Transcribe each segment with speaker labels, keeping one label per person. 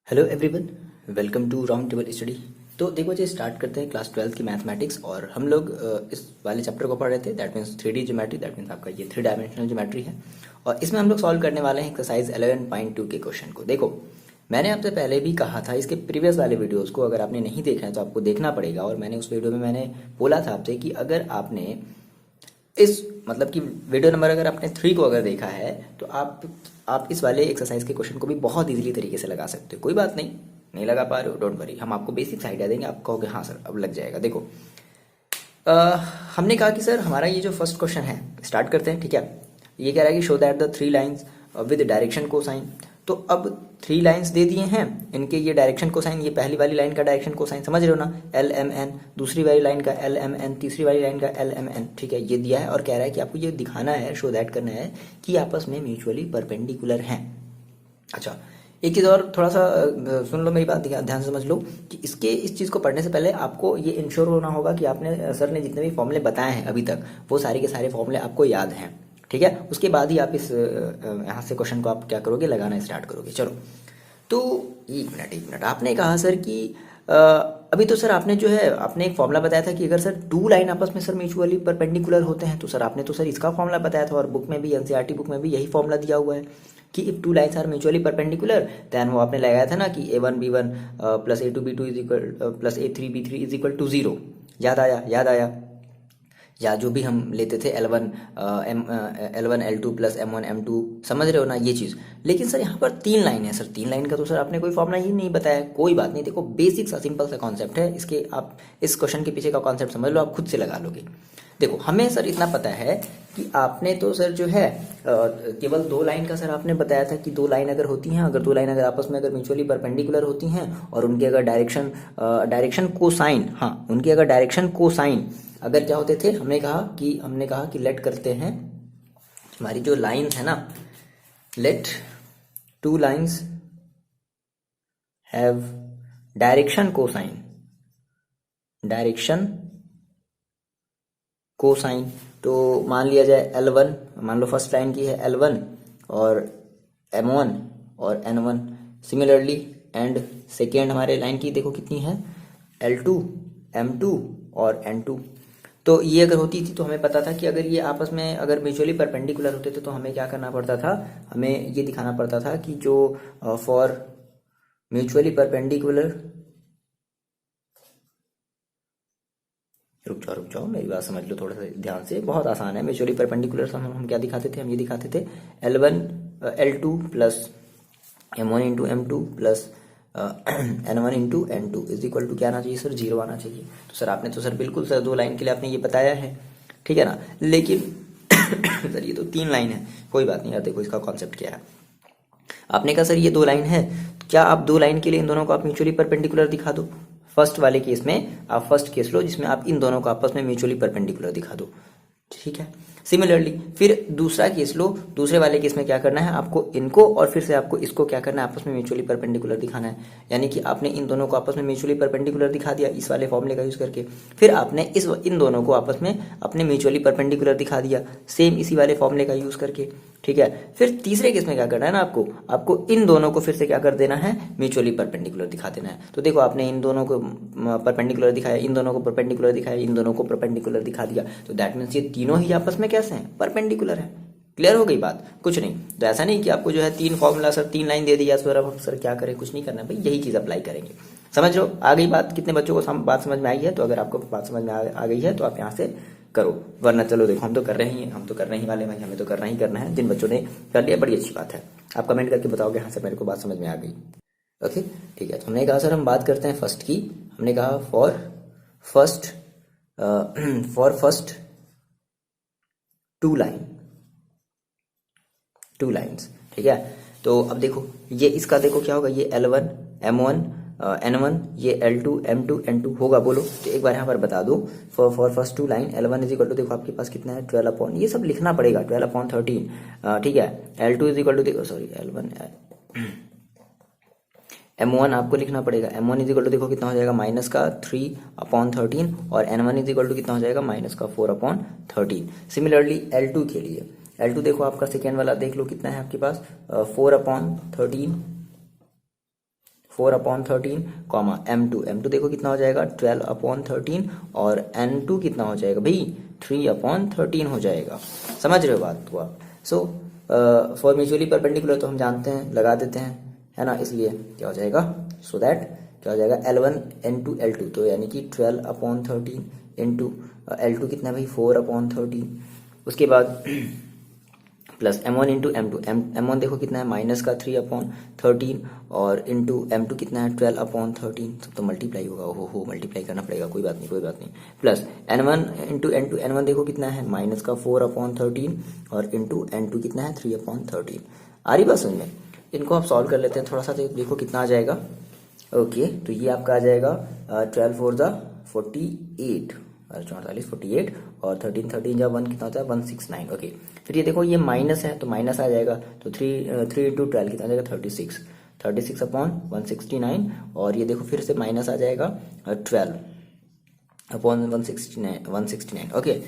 Speaker 1: Hello everyone, welcome to round table study. तो देखो जी, start करते हैं क्लास 12 की मैथमेटिक्स। और हम लोग इस वाले चैप्टर को पढ़ रहे थे, that means 3D geometry. That means आपका ये 3 डायमेंशनल ज्योमेट्री है। और इसमें हम लोग सॉल्व करने वाले हैं एक्सरसाइज 11.2 के क्वेश्चन को। देखो, मैंने आपसे पहले भी कहा था, इसके प्रीवियस वाले वीडियोज़ को अगर आपने नहीं देखा है तो आपको देखना पड़ेगा। और मैंने उस वीडियो में मैंने बोला था आपसे कि अगर आपने इस मतलब कि वीडियो नंबर अगर आपने 3 को अगर देखा है तो आप इस वाले एक्सरसाइज के क्वेश्चन को भी बहुत इजीली तरीके से लगा सकते हो। कोई बात नहीं लगा पा रहे हो, डोंट वरी, हम आपको बेसिक्स आइडिया देंगे। आप कहोगे हाँ सर अब लग जाएगा। देखो, अ, हमने कहा कि सर हमारा ये जो फर्स्ट क्वेश्चन है, स्टार्ट करते हैं। ठीक है, ये कह रहा है कि show that the 3 lines with direction cosine. तो अब 3 लाइन्स दे दिए हैं, इनके ये डायरेक्शन कोसाइन, ये पहली वाली लाइन का डायरेक्शन कोसाइन समझ रहे हो ना, एल एम एन, दूसरी वाली लाइन का एल एम एन, तीसरी वाली लाइन का एल एम एन। ठीक है, ये दिया है और कह रहा है कि आपको ये दिखाना है, शो दैट करना है कि आपस में म्यूचुअली परपेंडिकुलर हैं। अच्छा, एक चीज़ और थोड़ा सा सुन लो मेरी बात, ध्यान से समझ लो कि इस चीज़ को पढ़ने से पहले आपको ये इंश्योर होना होगा कि आपने सर ने जितने भी फॉर्मूले बताए हैं अभी तक, वो सारे के सारे फॉर्मूले आपको याद हैं। ठीक है, उसके बाद ही आप इस यहाँ से क्वेश्चन को आप क्या करोगे, लगाना स्टार्ट करोगे। चलो, तो एक मिनट आपने कहा सर कि अभी तो सर आपने जो है आपने एक फॉर्मूला बताया था कि अगर सर 2 लाइन आपस में सर म्यूचुअली परपेंडिकुलर होते हैं, तो सर आपने तो सर इसका फॉर्मूला बताया था और बुक में भी, एनसीईआरटी बुक में भी यही फॉर्मूला दिया हुआ है कि if 2 lines are mutually perpendicular then वो आपने लगाया था ना कि a1 b1 plus a2 b2 is equal plus a3 b3 is equal to 0। याद आया, या जो भी हम लेते थे L1 L2 plus M1 M2, समझ रहे हो ना ये चीज़। लेकिन सर यहाँ पर 3 लाइन है सर, 3 लाइन का तो सर आपने कोई फॉर्मूला ही नहीं बताया। कोई बात नहीं, देखो बेसिक सा सिंपल सा कॉन्सेप्ट है, इसके आप इस क्वेश्चन के पीछे का कॉन्सेप्ट समझ लो, आप खुद से लगा लोगे। देखो, हमें सर इतना पता है कि आपने तो सर जो है केवल 2 लाइन का सर आपने बताया था कि 2 लाइन अगर होती हैं, अगर 2 लाइन अगर आपस में अगर म्यूचुअली परपेंडिकुलर होती हैं और उनके अगर डायरेक्शन कोसाइन, हाँ उनकी अगर डायरेक्शन कोसाइन अगर क्या होते थे, हमने कहा कि लेट करते हैं हमारी जो लाइंस है ना, let 2 lines have direction cosine. तो मान लिया जाए L1, मान लो फर्स्ट लाइन की है L1 और M1 और N1। सिमिलरली एंड सेकेंड हमारे लाइन की देखो कितनी है, L2 M2 और N2। तो ये अगर होती थी तो हमें पता था कि अगर ये आपस में अगर म्यूचुअली परपेंडिकुलर होते थे तो हमें क्या करना पड़ता था, हमें ये दिखाना पड़ता था कि जो फॉर म्यूचुअली परपेंडिकुलर, रुक जाओ मेरी बात समझ लो थोड़ा सा ध्यान से, बहुत आसान है। म्यूचुअली परपेंडिकुलर हम क्या दिखाते थे, हम ये दिखाते थे L1 L2 plus M1 into M2 plus N1 into N2 is equal to क्या आना चाहिए सर, 0 आना चाहिए। तो सर आपने तो सर बिल्कुल सर 2 लाइन के लिए आपने ये बताया है, ठीक है ना। लेकिन सर ये तो 3 लाइन है, कोई बात नहीं यार, देखो इसका कॉन्सेप्ट क्या है। आपने कहा सर ये 2 लाइन है, क्या आप 2 लाइन के लिए इन दोनों को आप म्यूचुअली परपेंडिकुलर दिखा दो। फर्स्ट वाले केस में आप फर्स्ट केस लो जिसमें आप इन दोनों को आपस में म्यूचुअली परपेंडिकुलर दिखा दो, ठीक है। सिमिलरली फिर दूसरा केस लो, दूसरे वाले केस में क्या करना है, आपको इनको और फिर से आपको इसको क्या करना है, आपस में म्यूचुअली परपेंडिकुलर दिखाना है। यानी कि आपने इन दोनों को आपस में म्यूचुअली परपेंडिकुलर दिखा दिया इस वाले फॉर्मूले का यूज करके, फिर आपने इन दोनों को आपस में अपने म्यूचुअली परपेंडिकुलर दिखा दिया सेम इसी वाले फॉर्मूले का यूज करके, ठीक है। फिर तीसरे केस में क्या करना है ना, आपको इन दोनों को फिर से क्या कर देना है, म्यूचुअली परपेंडिकुलर दिखा देना है। तो देखो आपने इन दोनों को परपेंडिकुलर दिखाया, इन दोनों को परपेंडिकुलर दिखाया, इन दोनों को परपेंडिकुलर दिखा दिया, तो दैट मीन्स ये तीनों ही आपस में कैसे हैं, परपेंडिकुलर है। क्लियर हो गई बात, कुछ नहीं। तो ऐसा नहीं कि आपको जो है 3 फॉर्मूला सर 3 लाइन दे दिया सर, अब हम सर क्या करें, कुछ नहीं करना भाई, यही चीज अप्लाई करेंगे। समझ लो आ गई बात, कितने बच्चों को बात समझ में आई है। तो अगर आपको बात समझ में आ गई है तो आप यहाँ से करो, वरना चलो देखो हम तो कर रहे ही हैं, हम तो करने ही वाले भाई, हमें तो करना ही है। जिन बच्चों ने कर लिया बड़ी अच्छी बात है, आप कमेंट करके बताओगे हाँ सर मेरे को बात समझ में आ गई। ओके, ठीक है। तो हमने कहा सर हम बात करते हैं फर्स्ट की, हमने कहा फॉर फर्स्ट 2 लाइन्स, ठीक है। तो अब देखो ये इसका देखो क्या होगा, ये L1 M1 N1, ये L2 M2 N2 होगा, बोलो। तो एक बार यहाँ पर बता दो, for first 2 line L1 is equal to, देखो आपके पास कितना है 12 अपॉन, ये सब लिखना पड़ेगा 12 अपॉन 13, ठीक है। L2 इज इक्वल टू, देखो सॉरी L1 M1 आपको लिखना पड़ेगा, M1 इज इक्वल टू देखो कितना हो जाएगा, माइनस का 3 अपॉन 13, और N1 इज इक्वल टू कितना हो जाएगा, माइनस का 4 अपॉन 13। सिमिलरली L2 के लिए, L2 देखो आपका सेकेंड वाला देख लो कितना है आपके पास, 4 अपॉन 13, 4/13 कॉमा M2 देखो कितना हो जाएगा 12/13 और N2 कितना हो जाएगा भाई 3/13 हो जाएगा। समझ रहे हो बात को आप। सो फॉर म्यूचुअली परपेंडिकुलर तो हम जानते हैं, लगा देते हैं, है ना, इसलिए क्या हो जाएगा, सो दैट क्या हो जाएगा L1 N2 L2, तो यानी कि 12/13 इंटू L2 कितना है भाई 4/13, उसके बाद plus M1 into M2, M1 देखो कितना है माइनस का 3/13 और इंटू M2 कितना है 12/13, सब तो मल्टीप्लाई होगा, हो मल्टीप्लाई करना पड़ेगा, कोई बात नहीं, plus N1 into N2, N1 देखो कितना है माइनस का 4/13 और इंटू N2 कितना है 3/13। आ रही बात समझ में। इनको आप सॉल्व कर लेते हैं थोड़ा सा, तो देखो कितना आ जाएगा। ओके तो ये आपका आ जाएगा 12 4 ज़ा 48 44 48 और 13 13 जा 1 कितना होता है 169। ओके फिर ये देखो ये माइनस है तो माइनस आ जाएगा, तो 3 इंटू 12 कितना आ जाएगा 36/169 और ये देखो फिर से माइनस आ जाएगा 12/169। ओके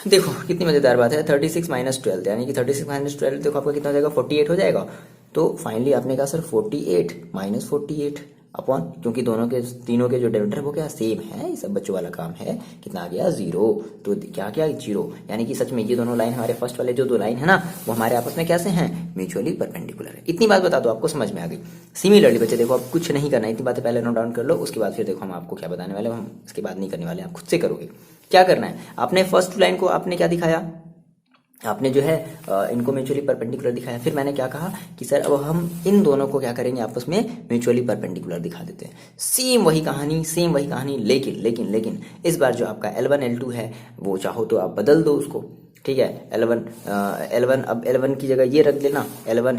Speaker 1: देखो कितनी मजेदार बात है, 36 माइनस 12 यानी कि 36 माइनस 12 देखो आपका कितना हो जाएगा 48 हो जाएगा। तो फाइनली आपने कहा सर 48 माइनस 48 अपॉन, क्योंकि दोनों के तीनों के जो डिनोमिनेटर है वो क्या सेम है, ये सब बच्चों वाला काम है, कितना आ गया 0, तो क्या क्या 0, यानी कि सच में ये दोनों लाइन हमारे फर्स्ट वाले जो दो लाइन है ना वो हमारे आपस में कैसे हैं, म्यूचुअली परपेंडिकुलर है। इतनी बात बता दो आपको समझ में आ गई। सिमिलरली बच्चे देखो अब कुछ नहीं करना है, इतनी बातें पहले नोट डाउन कर लो, उसके बाद फिर देखो हम आपको क्या बताने वाले, हम इसके बाद नहीं करने वाले, आप खुद से करोगे। क्या करना है, आपने फर्स्ट लाइन को आपने क्या दिखाया, आपने जो है इनको म्यूचुअली परपेंडिकुलर दिखाया, फिर मैंने क्या कहा कि सर अब हम इन दोनों को क्या करेंगे आपस में म्यूचुअली परपेंडिकुलर दिखा देते हैं। सेम वही कहानी, लेकिन इस बार जो आपका L1 L2 है वो चाहो तो आप बदल दो उसको, ठीक है। L1 अब L1 की जगह ये रख देना L1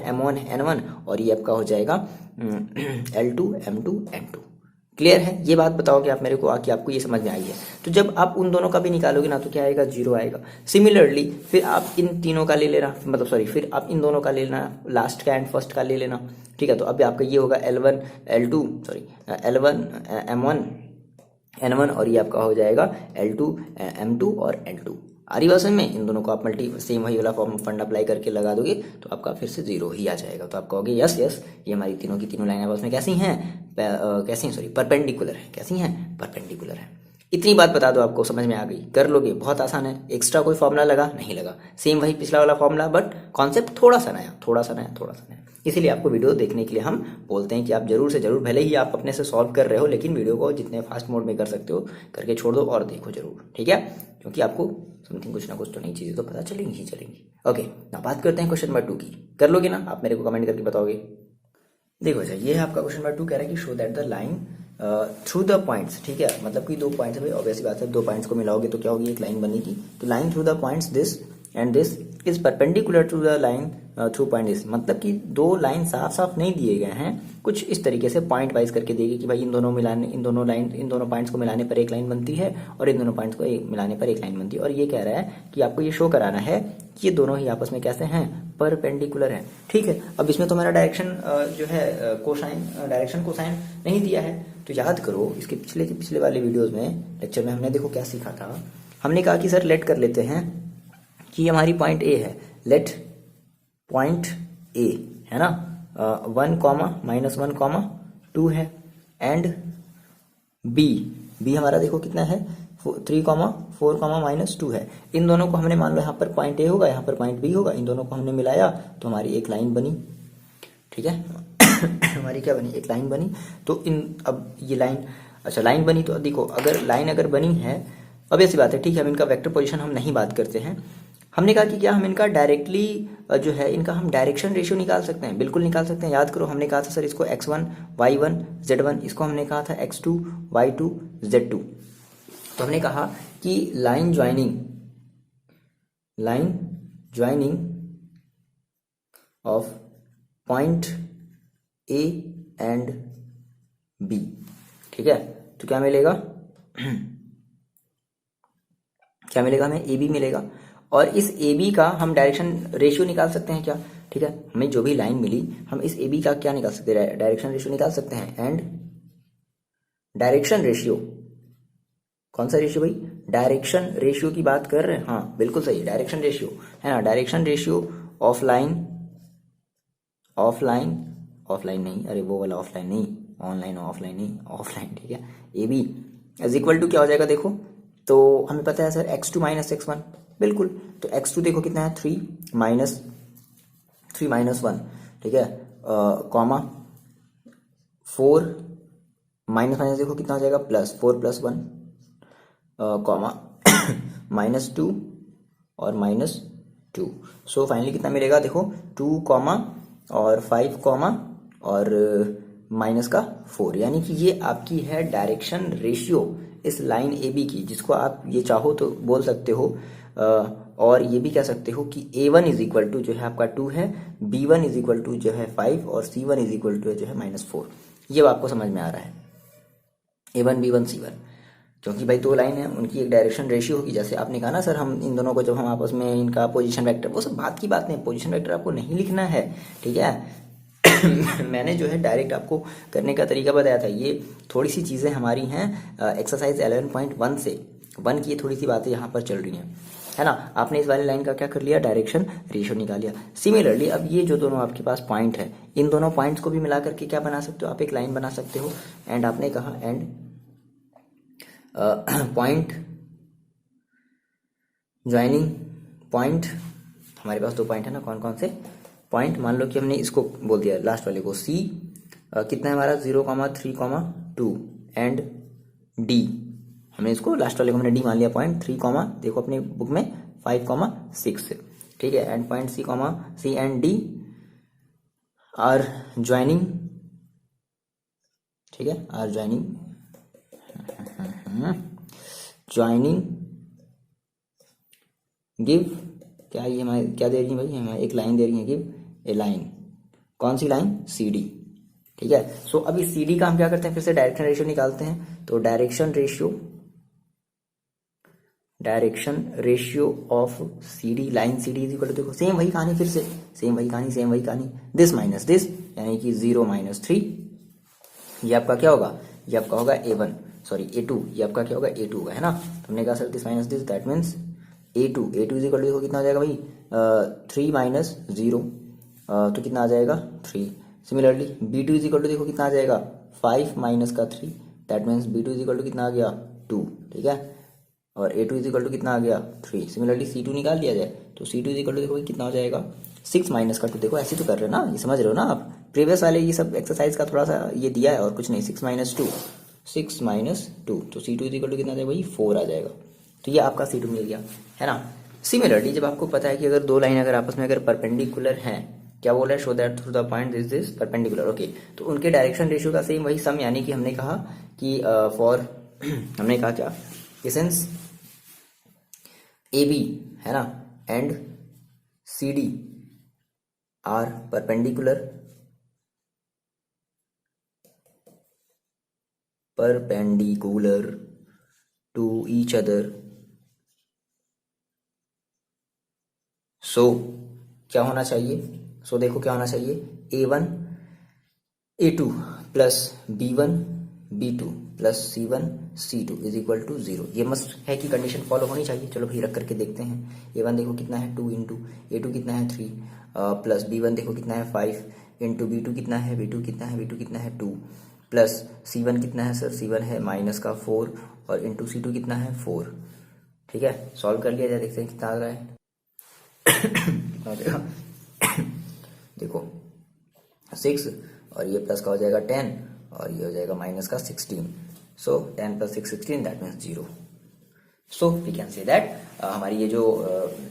Speaker 1: M1 N1 और ये आपका हो जाएगा L2 M2 N2। क्लियर है, ये बात बताओ कि आप मेरे को कि आपको ये समझ में आई है। तो जब आप उन दोनों का भी निकालोगे ना तो क्या आएगा 0 आएगा। सिमिलरली फिर आप इन तीनों का ले लेना, मतलब सॉरी फिर आप इन दोनों का ले लेना, लास्ट का एंड फर्स्ट का ले लेना, ठीक है। तो अब आपका ये होगा L1 M1 N1 और ये आपका हो जाएगा L2 M2 और N2। आ रही बात समझ में। इन दोनों को आप सेम वही वाला फॉर्म फंड अप्लाई करके लगा दोगे तो आपका फिर से 0 ही आ जाएगा। तो आप कहोगे यस ये हमारी तीनों की तीनों लाइनें उसमें कैसी हैं, परपेंडिकुलर है। कैसी हैं, परपेंडिकुलर है। इतनी बात बता दो आपको समझ में आ गई, कर लोगे, बहुत आसान है। एक्स्ट्रा कोई फॉर्मूला लगा नहीं लगा, सेम वही पिछला वाला फॉर्मूला, बट कॉन्सेप्ट थोड़ा सा नया। इसीलिए आपको वीडियो देखने के लिए हम बोलते हैं कि आप जरूर से जरूर, भले ही आप अपने से सॉल्व कर रहे हो, लेकिन वीडियो को जितने फास्ट मोड में कर सकते हो करके छोड़ दो और देखो जरूर, ठीक है। क्योंकि आपको समथिंग कुछ ना कुछ तो नई चीजें तो पता चलेंगी। ओके ना बात करते हैं क्वेश्चन नंबर 2 की। कर लोगे ना आप, मेरे को कमेंट करके बताओगे। देखो अच्छा ये है आपका क्वेश्चन नंबर 2, कह रहा है कि show that the line through the points, ठीक है। मतलब कि 2 पॉइंट्स है भाई, ऑब्वियसली बात है, 2 पॉइंट्स को मिलाओगे तो क्या होगी, एक लाइन बनेगी। तो line through the points this and this is perpendicular to the line through point this. मतलब कि 2 लाइन साफ नहीं दिए गए हैं, कुछ इस तरीके से पॉइंट वाइज करके देगी कि भाई इन दोनों पॉइंट्स को मिलाने पर एक लाइन बनती है और इन दोनों पॉइंट्स को मिलाने पर एक लाइन बनती है। और ये कह रहा है कि आपको ये शो कराना है कि ये दोनों ही आपस में कैसे हैं, परपेंडिकुलर हैं, ठीक है। अब इसमें तो मेरा डायरेक्शन जो है डायरेक्शन कोसाइन नहीं दिया है, तो याद करो इसके पिछले वाले वीडियोस में लेक्चर में हमने देखो क्या सीखा था। हमने कहा कि सर लेट कर लेते हैं कि हमारी पॉइंट ए है, लेट पॉइंट ए है ना 1, -1, 2 है, एंड बी हमारा देखो कितना है 3, 4, -2 है। इन दोनों को हमने मान लो यहाँ पर पॉइंट ए होगा, यहाँ पर पॉइंट बी होगा, इन दोनों को हमने मिलाया तो हमारी एक लाइन बनी, ठीक है। हमारी क्या बनी, एक लाइन बनी। तो अब ये लाइन, अच्छा लाइन बनी तो देखो अगर लाइन बनी है, अब ऐसी बात है, ठीक है। हम इनका वेक्टर पोजीशन हम नहीं बात करते हैं। हमने कहा कि क्या हम इनका डायरेक्टली जो है इनका हम डायरेक्शन रेशियो निकाल सकते हैं, बिल्कुल निकाल सकते हैं। याद करो हमने कहा था सर इसको x1 y1 z1, इसको हमने कहा था x2 y2 z2। तो हमने कहा कि line joining of point A and B, ठीक है। तो क्या मिलेगा हमें ए बी मिलेगा, और इस ए बी का हम डायरेक्शन रेशियो निकाल सकते हैं क्या, ठीक है। हमें जो भी लाइन मिली हम इस ए बी का क्या निकाल सकते हैं, डायरेक्शन रेशियो निकाल सकते हैं। एंड डायरेक्शन रेशियो, कौन सा रेशियो भाई, डायरेक्शन रेशियो की बात कर रहे हैं, हाँ बिल्कुल सही, डायरेक्शन रेशियो है ना। Direction ratio of line offline नहीं, अरे वो वाला ऑफलाइन नहीं, ऑनलाइन ऑफलाइन नहीं, ऑफलाइन, ठीक है। A B is equal to क्या हो जाएगा देखो, तो हमें पता है सर x2 माइनस x1, बिल्कुल। तो x2 देखो कितना है 3 माइनस 1, ठीक है, कॉमा 4 माइनस माइनस देखो कितना हो जाएगा प्लस 4 प्लस 1, कॉमा -2 और -2। सो फाइनली कितना मिलेगा देखो 2 कॉमा और 5 कॉमा और माइनस का 4, यानी कि ये आपकी है डायरेक्शन रेशियो इस लाइन ए बी की, जिसको आप ये चाहो तो बोल सकते हो और ये भी कह सकते हो कि A1 इज इक्वल टू जो है आपका 2 है, B1 इज इक्वल टू जो है 5 और C1 इज इक्वल टू जो है -4। ये आपको समझ में आ रहा है, A1 B1 C1, क्योंकि भाई दो लाइन है, उनकी एक डायरेक्शन रेशियो होगी। जैसे आपने कहा ना सर हम इन दोनों को जब हम आपस में इनका पोजीशन वेक्टर, वो सब बात की बात नहीं, पोजीशन वेक्टर आपको नहीं लिखना है, ठीक है। मैंने जो है डायरेक्ट आपको करने का तरीका बताया था। ये थोड़ी सी चीज़ें हमारी हैं एक्सरसाइज 11.1 से 1 की, ये थोड़ी सी बातें यहाँ पर चल रही हैं, है ना। आपने इस वाली लाइन का क्या कर लिया, डायरेक्शन रेशियो निकाल लिया। सिमिलरली अब ये जो दोनों आपके पास पॉइंट है, इन दोनों पॉइंट्स को भी मिला करके क्या बना सकते हो आप, एक लाइन बना सकते हो। एंड आपने कहा एंड पॉइंट ज्वाइनिंग पॉइंट, हमारे पास दो पॉइंट है ना, कौन कौन से पॉइंट, मान लो कि हमने इसको बोल दिया लास्ट वाले को सी, कितना है हमारा 0,3,2 एंड डी, हमने इसको लास्ट वाले को हमने डी मान लिया पॉइंट 3, देखो अपनी बुक में 5,6, ठीक है। And point C and D are joining, ठीक है, आर ज्वाइनिंग गिव, क्या ये हमारे क्या दे रही है भाई, हमें एक लाइन दे रही है, गिव ए लाइन, कौन सी लाइन, सी डी, ठीक है। सो अभी सी डी का हम क्या करते हैं, फिर से डायरेक्शन रेशियो निकालते हैं। तो direction ratio of C D, line C D is equal to, देखो सेम वही कहानी, फिर से सेम वही कहानी, दिस माइनस दिस, यानी कि 0 - 3, ये आपका क्या होगा, ये आपका होगा A1, सॉरी A2, ये आपका क्या होगा A2 होगा, है ना। तो हमने कहा sir this minus this, that means A2 is equal to, देखो कितना हो जाएगा भाई 3 - 0, तो कितना आ जाएगा 3। Similarly B2 is equal to, देखो कितना आ जाएगा 5 माइनस का 3, that means B2 is equal to कितना आ गया 2, ठीक है। और A2 इज इक्वल टू कितना आ गया 3। सिमिलरली C2 निकाल लिया जाए तो C2 इज इक्वल टू, देखो भाई कितना हो जाएगा 6 माइनस का 2, देखो ऐसे तो कर रहे हो ना, ये समझ रहे हो ना आप, प्रीवियस वाले ये सब एक्सरसाइज का थोड़ा सा ये दिया है और कुछ नहीं, 6 माइनस 2, तो C2 इज इक्वल टू कितना आ जाएगा भाई 4 आ जाएगा। तो ये आपका C2 मिल गया, है ना। सिमिलरली जब आपको पता है कि अगर दो लाइन अगर आपस में अगर परपेंडिकुलर हैं, क्या बोल रहा है, show that through the point this perpendicular, okay, तो उनके डायरेक्शन रेशियो का सेम वही सम, यानी कि हमने कहा कि फॉर हमने कहा क्या, सिंस AB, है ना, and CD are perpendicular to each other, so क्या होना चाहिए, सो देखो क्या होना चाहिए, A1 A2 plus B1 B2 plus C1 C2 is equal to 0। ये मस्ट है कि कंडीशन फॉलो होनी चाहिए। चलो भाई रख करके देखते हैं। A1 देखो कितना है 2 इंटू A2 कितना है 3 प्लस B1 देखो कितना है 5 इंटू B2 कितना है B2 कितना है 2 प्लस C1 कितना है सर, C1 है माइनस का 4 और इंटू C2 कितना है 4, ठीक है। सॉल्व कर लिया जाए, देखते हैं कितना आ रहा है। कितना हो जाएगा देखो 6 और ये प्लस का हो जाएगा 10 और ये हो जाएगा माइनस का 16, so 10 + 6 16, that means 0। So we can say that हमारी ये जो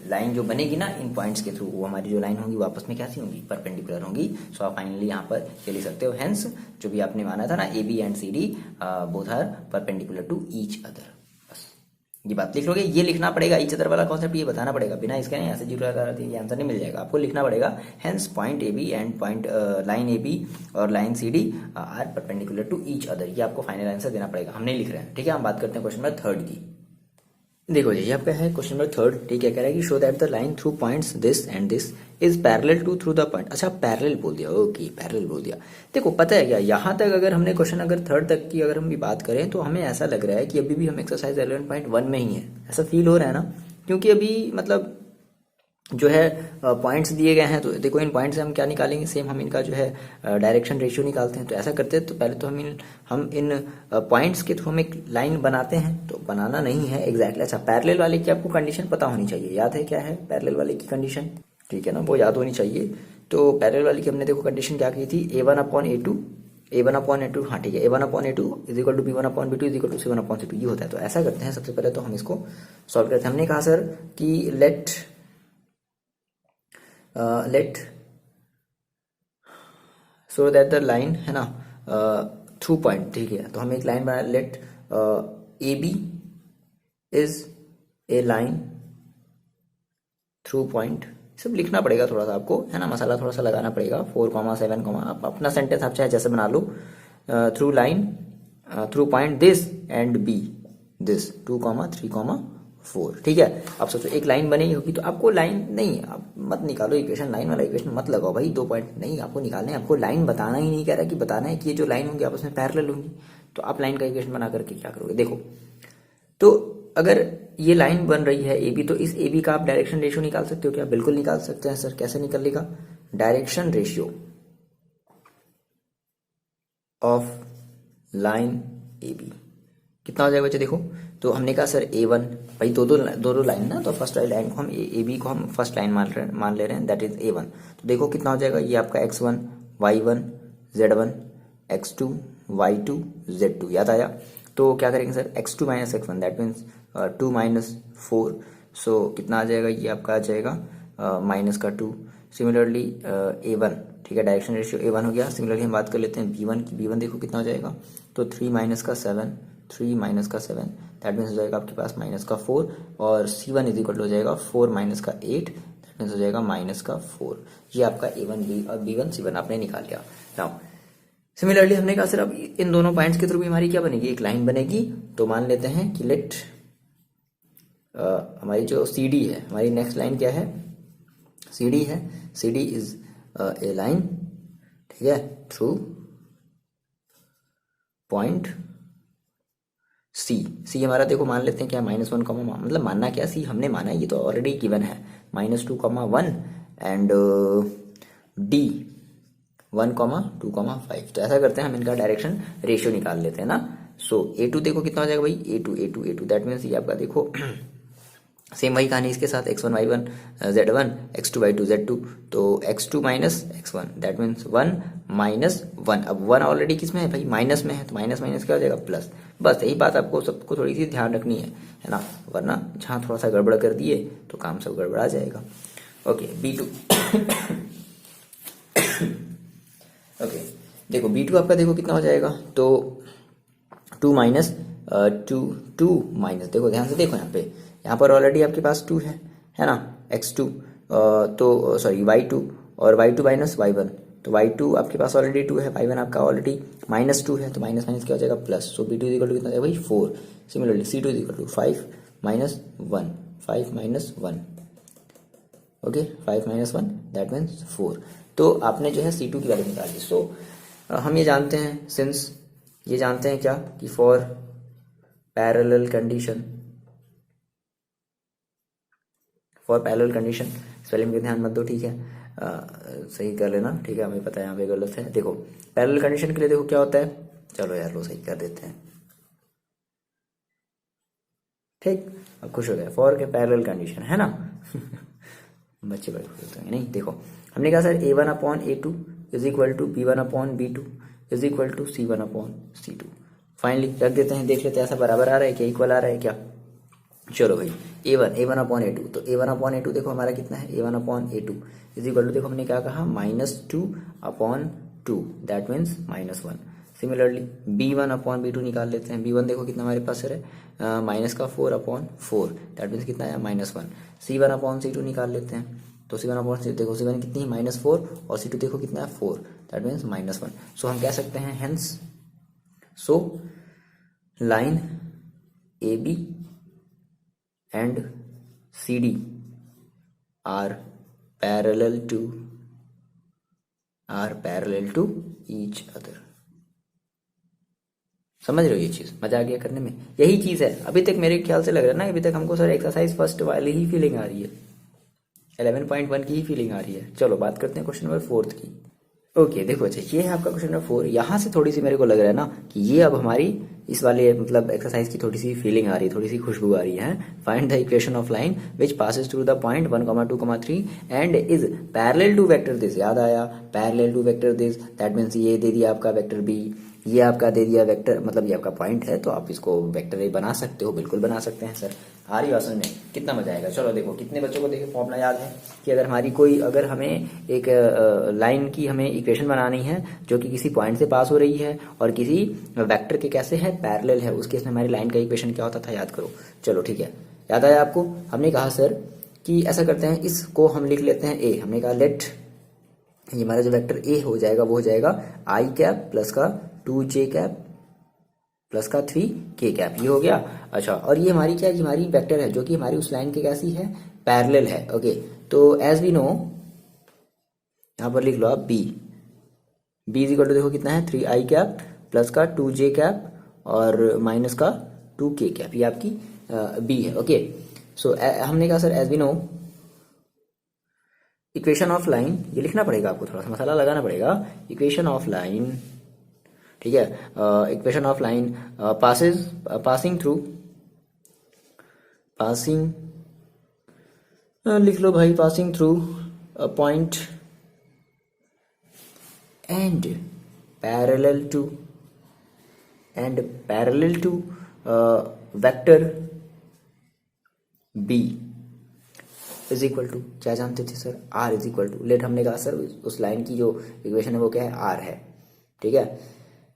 Speaker 1: लाइन जो बनेगी ना इन पॉइंट्स के थ्रू, वो हमारी जो लाइन होंगी वो आपस में कैसी होंगी, परपेंडिकुलर होंगी। सो आप फाइनली यहाँ पर ये लिख सकते हो, हेंस जो भी आपने माना था ना AB and CD both are perpendicular to each other, बस ये बात लिख लोगे। ये लिखना पड़ेगा, ईच अदर वाला कॉन्सेप्ट ये बताना पड़ेगा, बिना इसके नहीं ऐसे जीरो ये आंसर नहीं मिल जाएगा, आपको लिखना पड़ेगा। Hence point AB and point line AB और line CD are perpendicular to each other, ये आपको फाइनल आंसर देना पड़ेगा, हम नहीं लिख रहे हैं, ठीक है। हम बात करते हैं क्वेश्चन नंबर 3 की। देखो ये आपका है क्वेश्चन नंबर 3, ठीक है, कह रहा है कि show that the line through points this and this is parallel to through the point. अच्छा पैरेलल बोल दिया, ओके पैरेलल बोल दिया। देखो पता है क्या, यहाँ तक अगर हमने क्वेश्चन अगर 3 तक की अगर हम भी बात करें तो हमें ऐसा लग रहा है कि अभी भी हम एक्सरसाइज 11.1 में ही है, ऐसा फील हो रहा है ना, क्योंकि अभी मतलब जो है पॉइंट्स दिए गए हैं, तो देखो इन पॉइंट से हम क्या निकालेंगे, सेम हम इनका जो है डायरेक्शन रेशियो निकालते हैं। तो ऐसा करते हैं, तो पहले तो हम इन पॉइंट्स के थ्रू हम एक लाइन बनाते हैं, तो बनाना नहीं है एग्जैक्टली। अच्छा, पैरेलल वाले की आपको कंडीशन पता होनी चाहिए, याद है क्या है पैरेलल वाले की कंडीशन, ठीक है ना, वो याद होनी चाहिए। तो पैरेलल वाली की हमने देखो कंडीशन क्या की थी, A1/A2, A1/A2, हाँ ठीक है, A1/A2 is equal to B1/B2 is equal to C1/C2, ये होता है। तो ऐसा करते हैं, सबसे पहले तो हम इसको सॉल्व करते हैं। हमने कहा सर कि let so that the line है ना थ्रू पॉइंट, ठीक है, तो हम एक लाइन बना, let A B is a line through point. सब लिखना पड़ेगा थोड़ा सा आपको, है ना, मसाला थोड़ा सा लगाना पड़ेगा। 4,7, आप अपना सेंटेंस आप चाहे जैसे बना लो, through line through point this and B this 2,3,4, ठीक है। अब सोचो एक लाइन बनी होगी, तो आपको लाइन नहीं, आप मत निकालो इक्वेशन, लाइन वाला इक्वेशन मत लगाओ भाई, 2 पॉइंट नहीं आपको निकालने हैं, आपको लाइन बताना ही नहीं कह रहा कि बताना है कि ये जो लाइन होंगी आपस में पैरेलल होंगी। तो आप लाइन का इक्वेशन बना करके क्या करोगे, देखो, तो अगर ये लाइन बन रही है ए बी, तो इस ए बी का आप डायरेक्शन रेशियो निकाल सकते हो क्या, बिल्कुल निकाल सकते हैं सर। कैसे निकलेगा, direction ratio of line A B कितना हो जाएगा बच्चे, देखो, तो हमने कहा सर A1, भाई दो लाइन ना, तो फर्स्ट वाली लाइन को हम ए बी को हम फर्स्ट लाइन मान ले रहे हैं, दैट इज A1। तो देखो कितना हो जाएगा, ये आपका X1 Y1 Z1 X2 Y2 Z2, याद आया। तो क्या करेंगे sir, X2 minus X1 that means 2 minus 4, सो कितना आ जाएगा, ये आपका आ जाएगा माइनस का 2। सिमिलरली A1, ठीक है, डायरेक्शन रेशियो A1 हो गया। सिमिलरली हम बात कर लेते हैं B1 की, B1 देखो कितना हो जाएगा, तो 3 माइनस का 7 दैट मीन्स हो जाएगा आपके पास माइनस का 4, और C1 इज इक्वल हो जाएगा 4 माइनस का 8 दैट मीन्स हो जाएगा माइनस का 4। ये आपका A1 B और B1 C1 आपने निकाल लिया। नाउ सिमिलरली हमने कहा सर अब इन दोनों पॉइंट्स के थ्रू भी हमारी क्या बनेगी, एक लाइन बनेगी। तो मान लेते हैं कि लेट हमारी जो CD है, हमारी नेक्स्ट लाइन क्या है, CD है, CD इज ए लाइन, ठीक है, थ्रू पॉइंट सी हमारा देखो मान लेते हैं क्या, -1, मतलब मानना क्या, सी हमने माना है, ये तो ऑलरेडी गिवन है, -2,1 एंड D 1,2,5। तो ऐसा करते हैं, हम इनका डायरेक्शन रेशियो निकाल लेते हैं ना। सो A2 देखो कितना हो जाएगा भाई, A2 दैट मीन्स ये आपका देखो सेम वही कहानी इसके साथ, X1 Y1 Z1 X2 Y2 Z2, तो X2 minus X1 that means 1 minus 1। अब 1 ऑलरेडी किस में है भाई, माइनस में है, तो माइनस माइनस क्या हो जाएगा, प्लस। बस यही बात आपको सबको थोड़ी सी ध्यान रखनी है ना, वरना जहाँ थोड़ा सा गड़बड़ कर दिए तो काम सब गड़बड़ा जाएगा। ओके B2 ओके देखो B2 आपका देखो कितना हो जाएगा, तो 2 माइनस 2 माइनस, देखो ध्यान से देखो यहाँ पर ऑलरेडी आपके पास 2 है ना, X2 तो सॉरी Y2, और Y2 माइनस Y1, तो Y2 आपके पास ऑलरेडी 2 है, Y1 आपका ऑलरेडी -2 है, तो माइनस माइनस क्या हो जाएगा, plus. So B2 equal to कितना है भाई, 4। Similarly C2 equal to 5 minus 1, 5 minus 1, okay, 5 minus 1 that means 4। तो आपने जो है C2 की वैल्यू निकाली। सो हम ये जानते हैं, सिंस ये जानते हैं क्या कि फॉर पैरेलल कंडीशन, स्पेलिंग पे ध्यान मत दो, ठीक है, सही कर लेना, ठीक है, हमें पता है यहाँ पे गलत है। देखो पैरेलल कंडीशन के लिए देखो क्या होता है, चलो यार लो सही कर देते हैं, ठीक, अब खुश हो गए, फॉर के पैरेलल कंडीशन है ना बच्चे बड़े खुश होते हैं। नहीं देखो हमने कहा sir A1/A2 is equal to B1/B2 is equal to C1/C2। Finally रख देते हैं, देख लेते हैं ऐसा बराबर आ रहा है क्या, इक्वल आ रहा है क्या। चलो भाई A1/A2, तो A1/A2 देखो हमारा कितना है, A1/A2 इज इक्वल टू, देखो हमने क्या कहा, -2/2 दैट मीन्स -1। सिमिलरली B1/B2 निकाल लेते हैं, B1 देखो कितना हमारे पास है, -4/4 दैट मीन्स कितना है, -1। C1/C2 निकाल लेते हैं, तो C1/C2 देखो C1 कितनी है, -4, और C2 देखो कितना है, 4 दैट मीन्स -1। सो हम कह सकते हैं hence, so line AB and CD are parallel to each other। समझ रहे हो ये चीज, मजा आ गया करने में, यही चीज है। अभी तक मेरे ख्याल से लग रहा है ना, अभी तक हमको सर एक्सरसाइज फर्स्ट वाली ही फीलिंग आ रही है, 11.1 की ही फीलिंग आ रही है। चलो बात करते हैं क्वेश्चन नंबर 4 की। ओके देखो अच्छा, ये है आपका क्वेश्चन नंबर 4। यहाँ से थोड़ी सी मेरे को लग रहा है ना कि ये अब हमारी इस वाले मतलब एक्सरसाइज की थोड़ी सी फीलिंग आ रही है, थोड़ी सी खुशबू आ रही है। Find the equation of line which passes through the point 1,2,3 and is parallel to vector this. याद आया, parallel to vector this, that means ये दे दिया आपका वेक्टर बी, ये आपका दे दिया वेक्टर, मतलब ये आपका पॉइंट है, तो आप इसको वेक्टर ए बना सकते हो, बिल्कुल बना सकते हैं सर। आ रही बात में कितना मजा आएगा। चलो देखो कितने बच्चों को देखिए फॉर्मूला याद है कि अगर हमारी कोई, अगर हमें एक लाइन की हमें इक्वेशन बनानी है जो कि किसी पॉइंट से पास हो रही है और किसी वेक्टर के कैसे है, पैरेलल है, उस केस में हमारी लाइन का इक्वेशन क्या होता था, याद करो। चलो ठीक है, याद आया आपको। हमने कहा सर कि ऐसा करते हैं, इसको हम लिख लेते हैं ए। हमने कहा लेट ये हमारा जो वेक्टर ए हो जाएगा वो हो जाएगा आई कैप प्लस का 2j कैप प्लस का 3k कैप, ये हो गया। अच्छा, और ये हमारी क्या है, हमारी वेक्टर है जो कि हमारी उस लाइन के कैसी है, पैरेलल है। ओके, तो एज वी नो यहां पर लिख लो आप B. B is equal to देखो कितना है, 3i कैप प्लस का 2j कैप और माइनस का 2k कैप, ये आपकी बी है। ओके, सो हमने कहा sir as we know equation of line, ये लिखना पड़ेगा आपको, थोड़ा सा मसाला लगाना पड़ेगा। इक्वेशन ऑफ लाइन, ठीक है, equation of line passing through, passing लिख लो भाई, passing through point and parallel to vector B is equal to, क्या जानते थे sir, R is equal to let. हमने कहा सर उस लाइन की जो इक्वेशन है वो क्या है, आर है, ठीक है।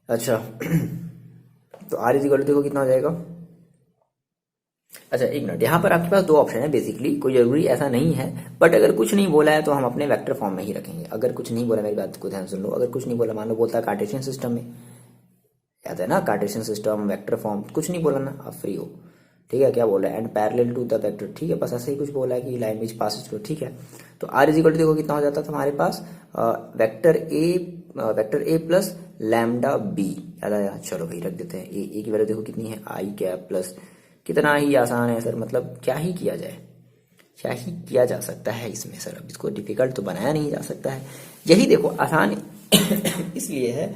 Speaker 1: अच्छा तो आर इज इक्वल टू देखो कितना हो जाएगा। अच्छा एक मिनट, यहाँ पर आपके पास दो ऑप्शन है बेसिकली, कोई जरूरी ऐसा नहीं है, बट अगर कुछ नहीं बोला है तो हम अपने वेक्टर फॉर्म में ही रखेंगे। अगर कुछ नहीं बोला, मेरी बात को ध्यान सुन लो, अगर कुछ नहीं बोला, मान लो बोलता है कार्टेशियन सिस्टम में, याद है ना, कार्टेशियन सिस्टम वेक्टर फॉर्म, कुछ नहीं बोला ना, आप फ्री हो, ठीक है। क्या बोला है, and parallel to the vector, ठीक है, बस ऐसे ही कुछ बोला है कि लाइन विच पासेस थ्रू, ठीक है। तो आर इज इक्वल टू देखो कितना हो जाता था हमारे पास, vector A plus lambda B, याद आया। चलो भाई रख देते हैं ए की वैल्यू देखो कितनी है, आई कैप प्लस, कितना ही आसान है सर, मतलब क्या ही किया जाए, क्या ही किया जा सकता है इसमें सर, अब इसको डिफिकल्ट तो बनाया नहीं जा सकता है। यही देखो आसान इसलिए है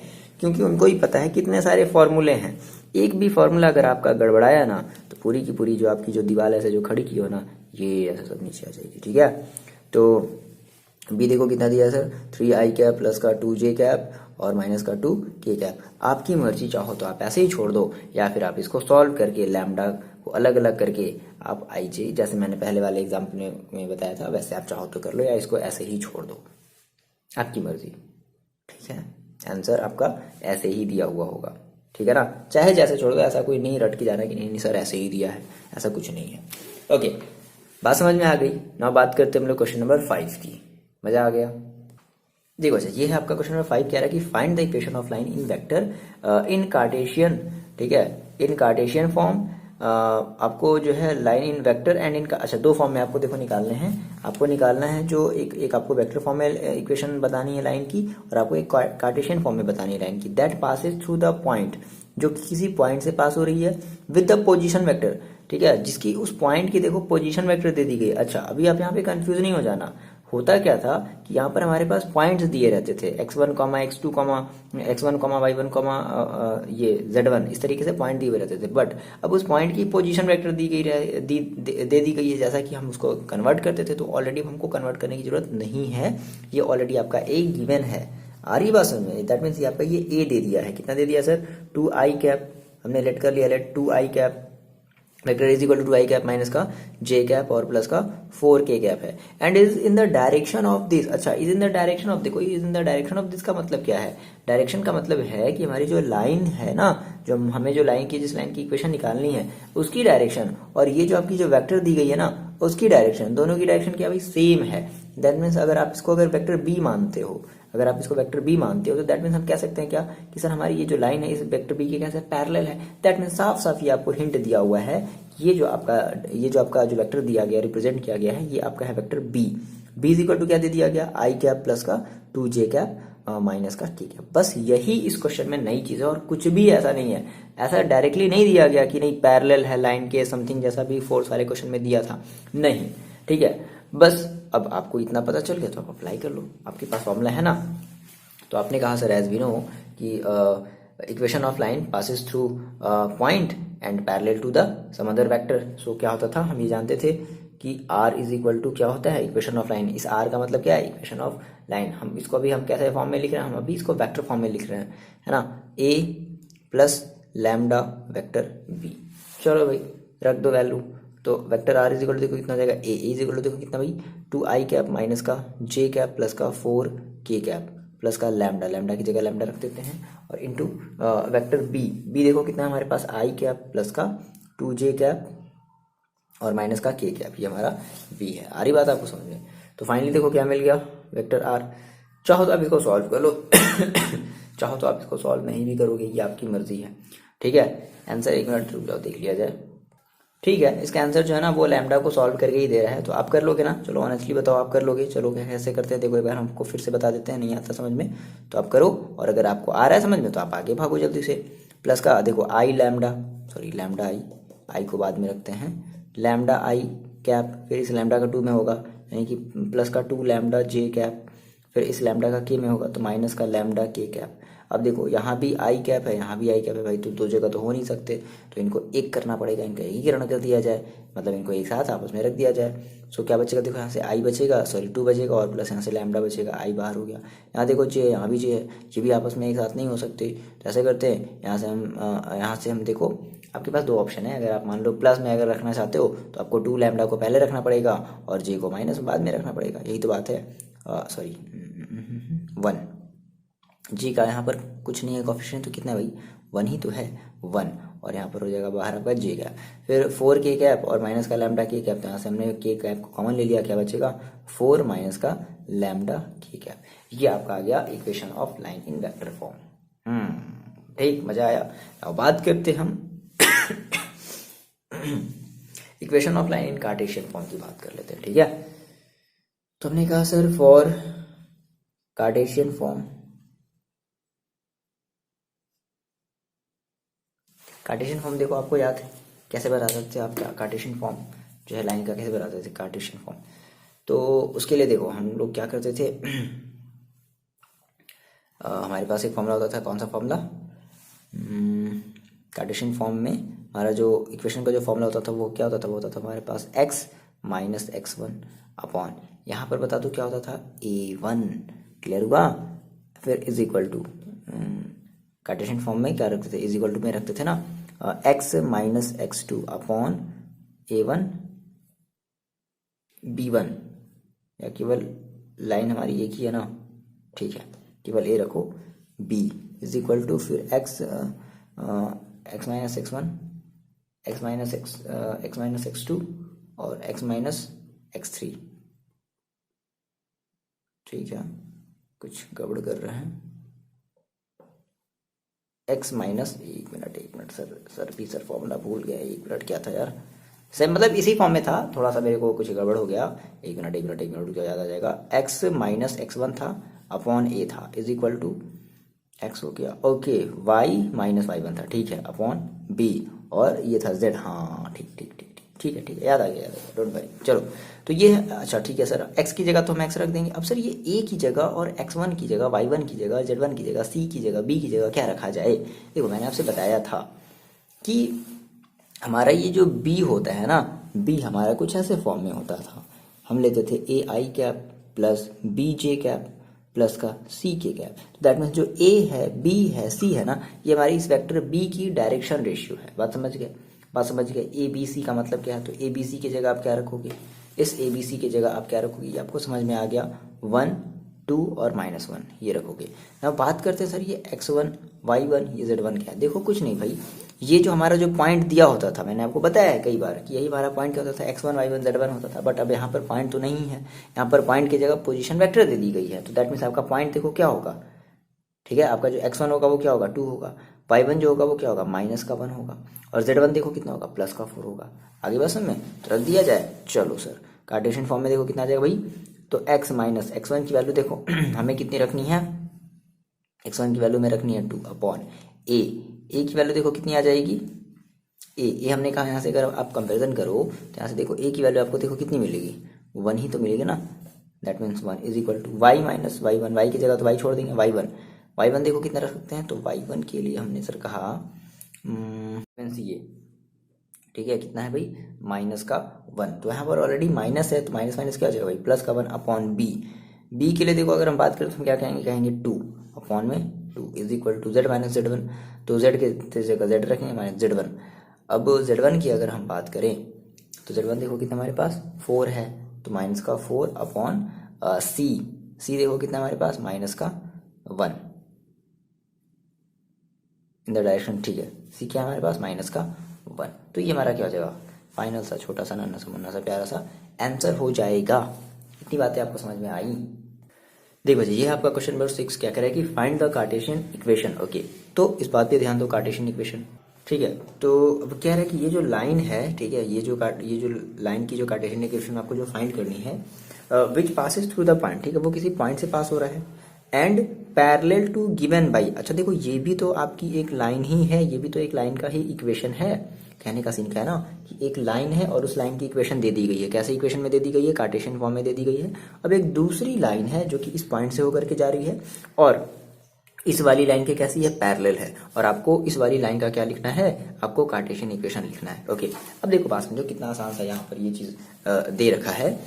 Speaker 1: क्योंकि उनको ही पता है कितने सारे फॉर्मूले हैं, एक भी फॉर्मूला अगर आपका गड़बड़ाया ना तो पूरी की पूरी जो आपकी जो दीवार ऐसे जो खड़ी की हो ना, ये ऐसा सब नीचे आ जाएगी, ठीक है। तो बी देखो कितना दिया सर, 3i कैप प्लस का 2j कैप और माइनस का 2k कैप। आपकी मर्जी, चाहो तो आप ऐसे ही छोड़ दो या फिर आप इसको सॉल्व करके लैम्डा को अलग अलग करके आप ij, जैसे मैंने पहले वाले एग्जाम्पल में बताया था वैसे आप चाहो तो कर लो, या इसको ऐसे ही छोड़ दो, आपकी मर्जी, ठीक है। आंसर आपका ऐसे ही दिया हुआ होगा, ठीक है ना, चाहे जैसे छोड़ दो, ऐसा कोई नहीं रट के जाना कि नहीं सर ऐसे ही दिया है, ऐसा कुछ नहीं है। ओके, बात समझ में आ गई ना। बात करते हैं हम लोग क्वेश्चन नंबर 5 की, मजा आ गया। देखो अच्छा, ये है आपका क्वेश्चन नंबर 5, कह रहा है कि find the equation of line in vector in Cartesian, ठीक है, इन कार्टेशियन फॉर्म। आपको जो है line in vector and in, अच्छा दो फॉर्म में आपको देखो निकालने हैं, आपको निकालना है जो एक आपको वेक्टर फॉर्म में इक्वेशन बतानी है लाइन की, और आपको एक कार्टेशियन फॉर्म में बतानी है लाइन की, that passes through the point, जो किसी पॉइंट से पास हो रही है, विद द पोजीशन वेक्टर, ठीक है, जिसकी उस पॉइंट की देखो पोजीशन वेक्टर दे दी गई। अच्छा अभी आप यहाँ पे कंफ्यूज नहीं हो जाना, होता क्या था कि यहाँ पर हमारे पास पॉइंट्स दिए रहते थे, x1, x2, x1, y1, ये z1, इस तरीके से पॉइंट दिए हुए रहते थे। बट अब उस पॉइंट की पोजीशन वेक्टर दी गई दे दी गई है, जैसा कि हम उसको कन्वर्ट करते थे, तो ऑलरेडी हमको कन्वर्ट करने की जरूरत नहीं है, ये ऑलरेडी आपका ए गिवन है। आ रही बात समझ में, दैट मीन्स ये आपका ये ए दे दिया है, कितना दे दिया सर, 2i कैप, हमने लेट कर लिया, let 2i cap vector is equal to 2i cap minus का j कैप और प्लस का 4k कैप है, and is in the direction of this. अच्छा is in the direction of, देखो is in the direction of this का मतलब क्या है, डायरेक्शन का मतलब है कि हमारी जो लाइन है ना, जो हमें जो लाइन की, जिस लाइन की इक्वेशन निकालनी है उसकी डायरेक्शन, और ये जो आपकी जो वेक्टर दी गई है ना उसकी डायरेक्शन, दोनों की डायरेक्शन क्या भाई सेम है। दैट मीन्स अगर आप इसको अगर वेक्टर बी मानते हो, अगर आप इसको वेक्टर बी मानते हो, तो दैट मीन्स हम कह सकते हैं क्या कि सर हमारी ये जो लाइन है इस वेक्टर बी के कैसे पैरेलल है। दैट मीन्स साफ साफ ये आपको हिंट दिया हुआ है, ये जो आपका जो वेक्टर दिया गया, रिप्रेजेंट किया गया है, ये आपका है vector B. B is equal to क्या दे दिया गया, आई कैप प्लस का 2j कैप माइनस का k कैप। बस यही इस क्वेश्चन में नई चीज है, और कुछ भी ऐसा नहीं है, ऐसा डायरेक्टली नहीं दिया गया कि नहीं पैरेलल है लाइन के समथिंग, जैसा भी फोर्स वाले क्वेश्चन में दिया था, नहीं, ठीक है। बस अब आपको इतना पता चल गया तो आप अप्लाई कर लो, आपके पास फॉर्मूला है ना। तो आपने कहा सर एज वी नो कि equation of line passes through point and parallel to the some other vector. So क्या होता था, हम ये जानते थे कि r इज इक्वल टू क्या होता है, इक्वेशन ऑफ लाइन। इस r का मतलब क्या है, इक्वेशन ऑफ लाइन। हम इसको अभी हम कैसे फॉर्म में लिख रहे हैं, हम अभी इसको वेक्टर फॉर्म में लिख रहे हैं, है ना, a plus lambda vector b। चलो भाई रख दो वैल्यू। तो vector r is equal to देखो कितना जाएगा, a इज इक्वल टू देखो कितना भाई 2i कैप माइनस का j कैप प्लस का 4k कैप प्लस का लैम्डा, लैम्डा की जगह लैम्डा रख देते हैं, और इंटू वेक्टर b देखो कितना है हमारे पास i कैप प्लस का 2j कैप और माइनस का k कैप, ये हमारा b है। आ रही बात आपको समझ में। तो फाइनली देखो क्या मिल गया, वेक्टर r। चाहो तो आप इसको सॉल्व कर लो चाहो तो आप इसको सॉल्व नहीं भी करोगे, ये आपकी मर्जी है, ठीक है। आंसर एक मिनट रुक जाओ देख लिया जाए, ठीक है। इसका आंसर जो है ना वो लैम्डा को सॉल्व करके ही दे रहा है, तो आप कर लोगे ना। चलो ऑनेस्टली बताओ आप कर लोगे। चलो कैसे करते हैं देखो, एक बार हमको फिर से बता देते हैं, नहीं आता समझ में तो आप करो, और अगर आपको आ रहा है समझ में तो आप आगे भागो जल्दी से। प्लस का देखो आई लैम्डा, सॉरी लैम्डा आई को बाद में रखते हैं, लैम्डा आई कैप, फिर इस लैम्डा का 2 में होगा, यानी कि प्लस का 2 लैम्डा जे कैप, फिर इस लैम्डा का के में होगा तो माइनस का लैम्डा के कैप। अब देखो यहाँ भी आई कैप है, यहाँ भी आई कैप है भाई, तो दो जगह तो हो नहीं सकते, तो इनको एक करना पड़ेगा, इनका एकीकरण कर दिया जाए, मतलब इनको एक साथ आपस में रख दिया जाए। सो क्या बचेगा, देखो यहाँ से आई बचेगा, सॉरी 2 बचेगा, और प्लस यहाँ से लैम्डा बचेगा, आई बाहर हो गया। यहाँ देखो जे, यहाँ भी जे है, ये भी आपस में एक साथ नहीं हो सकते, तो ऐसे करते हैं यहाँ से हम देखो आपके पास 2 ऑप्शन है। अगर आप मान लो प्लस में अगर रखना चाहते हो तो आपको 2 लैम्डा को पहले रखना पड़ेगा और जे को माइनस बाद में रखना पड़ेगा, यही तो बात है। सॉरी 1 जी का यहाँ पर कुछ नहीं है कोफिशिएंट, तो कितना भाई 1 ही तो है 1, और यहाँ पर हो जाएगा बाहर आपका जे कैप, फिर 4k कैप और माइनस का लैम्डा के कैप, तो यहाँ से हमने के कैप को कॉमन ले लिया, क्या बचेगा 4 माइनस का लैम्डा के कैप। ये आपका आ गया equation of line in vector form. ठीक, मजा आया। अब बात करते हम equation of line in Cartesian form की बात कर लेते हैं, ठीक है। तो हमने कहा sir for Cartesian form, Cartesian form देखो आपको याद है कैसे बता सकते हैं आप, कार्टेशियन फॉर्म जो है लाइन का कैसे बताते थे कार्टेशियन फॉर्म। तो उसके लिए देखो हम लोग क्या करते थे हमारे पास एक फॉर्मूला होता था, कौन सा फॉर्मूला, कार्टेशियन फॉर्म में हमारा जो इक्वेशन का जो फॉर्मूला होता था वो क्या होता था, वो होता था हमारे पास x माइनस x1 अपॉन, यहाँ पर बता दो क्या होता था a1, क्लियर हुआ। फिर is equal to, Cartesian form में क्या रखते थे, इज इक्वल टू में रखते थे ना x minus x2 upon a1 b1, या केवल लाइन हमारी एक ही है ना, ठीक है, केवल a रखो, b इज इक्वल टू फिर x minus x1, x minus x2 और x माइनस x3, ठीक है, कुछ गड़बड़ कर रहे हैं, x माइनस, एक मिनट सर भी सर फॉर्मूला भूल गया, एक मिनट क्या था यार, सर मतलब इसी फॉर्म में था, थोड़ा सा मेरे को कुछ गड़बड़ हो गया, एक मिनट रुक जाओ, याद आ जाएगा। x माइनस x1 था अपॉन a था, इज इक्वल टू x हो गया, ओके, y माइनस y1 था, ठीक है, अपॉन b, और ये था z, हाँ ठीक है, याद आ गया, डोंट वरी। चलो तो ये है, अच्छा ठीक है सर, x की जगह तो हम x रख देंगे। अब सर ये a की जगह और x1 की जगह, y1 की जगह, z1 की जगह, c की जगह, b की जगह क्या रखा जाए। देखो मैंने आपसे बताया था कि हमारा ये जो b होता है ना, b हमारा कुछ ऐसे फॉर्म में होता था, हम लेते थे a i cap plus b j cap plus का c के कैप, तो दैट मीन्स जो a है, b है, c है ना, ये हमारी इस वेक्टर b की डायरेक्शन रेशियो है। बात समझ गए, ए बी सी का मतलब क्या है, तो ए बी सी की जगह आप क्या रखोगे, इस ए बी सी की जगह आप क्या रखोगे, ये आपको समझ में आ गया, 1 2 और -1 ये रखोगे। अब बात करते हैं सर ये x1 y1 ये z1 क्या है, देखो कुछ नहीं भाई, ये जो हमारा जो पॉइंट दिया होता था, मैंने आपको बताया है कई बार कि यही हमारा पॉइंट क्या होता था, x1 y1 z1 होता था, बट अब यहाँ पर पॉइंट तो नहीं है, यहाँ पर पॉइंट की जगह पोजीशन वेक्टर दे दी गई है, तो दैट मीन्स आपका पॉइंट देखो क्या होगा, ठीक है, आपका जो x1 होगा वो क्या होगा 2 होगा, y1 जो होगा वो क्या होगा माइनस का 1 होगा, और z1 देखो कितना होगा प्लस का 4 होगा। आगे बस में तो रख दिया जाए। चलो सर कार्टेशियन फॉर्म में देखो कितना आ जाएगा भाई, तो x माइनस x1 की वैल्यू देखो हमें कितनी रखनी है, x1 की वैल्यू में रखनी है 2 अपॉन a की वैल्यू देखो कितनी आ जाएगी, a हमने कहा यहाँ से अगर आप कंपेरिजन करो तो यहाँ से देखो a की वैल्यू आपको देखो कितनी मिलेगी वन ही तो मिलेगा ना, that means one is equal to Y minus Y one, Y की जगह तो वाई छोड़ देंगे, वाई वन, वाई वन देखो कितना रख सकते हैं, तो वाई वन के लिए हमने सर कहा ये, ठीक है, कितना है भाई, माइनस का वन, तो यहाँ पर ऑलरेडी माइनस है, तो माइनस माइनस क्या हो जाएगा भाई, प्लस का वन अपॉन बी, बी के लिए देखो अगर हम बात करें तो हम क्या कहेंगे, कहेंगे टू अपॉन में two is equal to Z minus Z one, तो जेड के जगह जेड रखेंगे माइनस जेड वन। अब जेड वन की अगर हम बात करें तो जेड वन देखो कितना हमारे पास फोर है, तो माइनस का फोर अपॉन सी, सी देखो कितना हमारे पास माइनस का वन इन द डायरेक्शन, ठीक है, सी क्या हमारे पास माइनस का वन, तो ये हमारा क्या हो जाएगा, फाइनल सा छोटा सा नन्हा सा मुन्ना सा प्यारा सा आंसर हो जाएगा। इतनी बातें आपको समझ में आई। देखो जी, ये आपका क्वेश्चन नंबर 6 क्या कह रहा है कि find the Cartesian equation. Okay, तो इस बात पे ध्यान दो, कार्टेशियन इक्वेशन, ठीक है, तो अब क्या है कि ये जो लाइन है, ठीक है, ये जो लाइन की जो कार्टेशियन इक्वेशन आपको जो फाइंड करनी है, which passes through the point, ठीक है, वो किसी पॉइंट से पास हो रहा है, and parallel to given by, अच्छा देखो ये भी तो आपकी एक लाइन ही है, ये भी तो एक लाइन का ही इक्वेशन है, कहने का सीन क्या है ना कि एक लाइन है और उस लाइन की इक्वेशन दे दी गई है, कैसे इक्वेशन में दे दी गई है, कार्टेशियन फॉर्म में दे दी गई है। अब एक दूसरी लाइन है जो कि इस पॉइंट से होकर के जा रही है और इस वाली लाइन के कैसी है, पैरेलल है, और आपको इस वाली लाइन का क्या लिखना है, आपको कार्टेशियन इक्वेशन लिखना है। ओके, अब देखो बात समझो कितना आसान सा यहाँ पर ये चीज दे रखा है,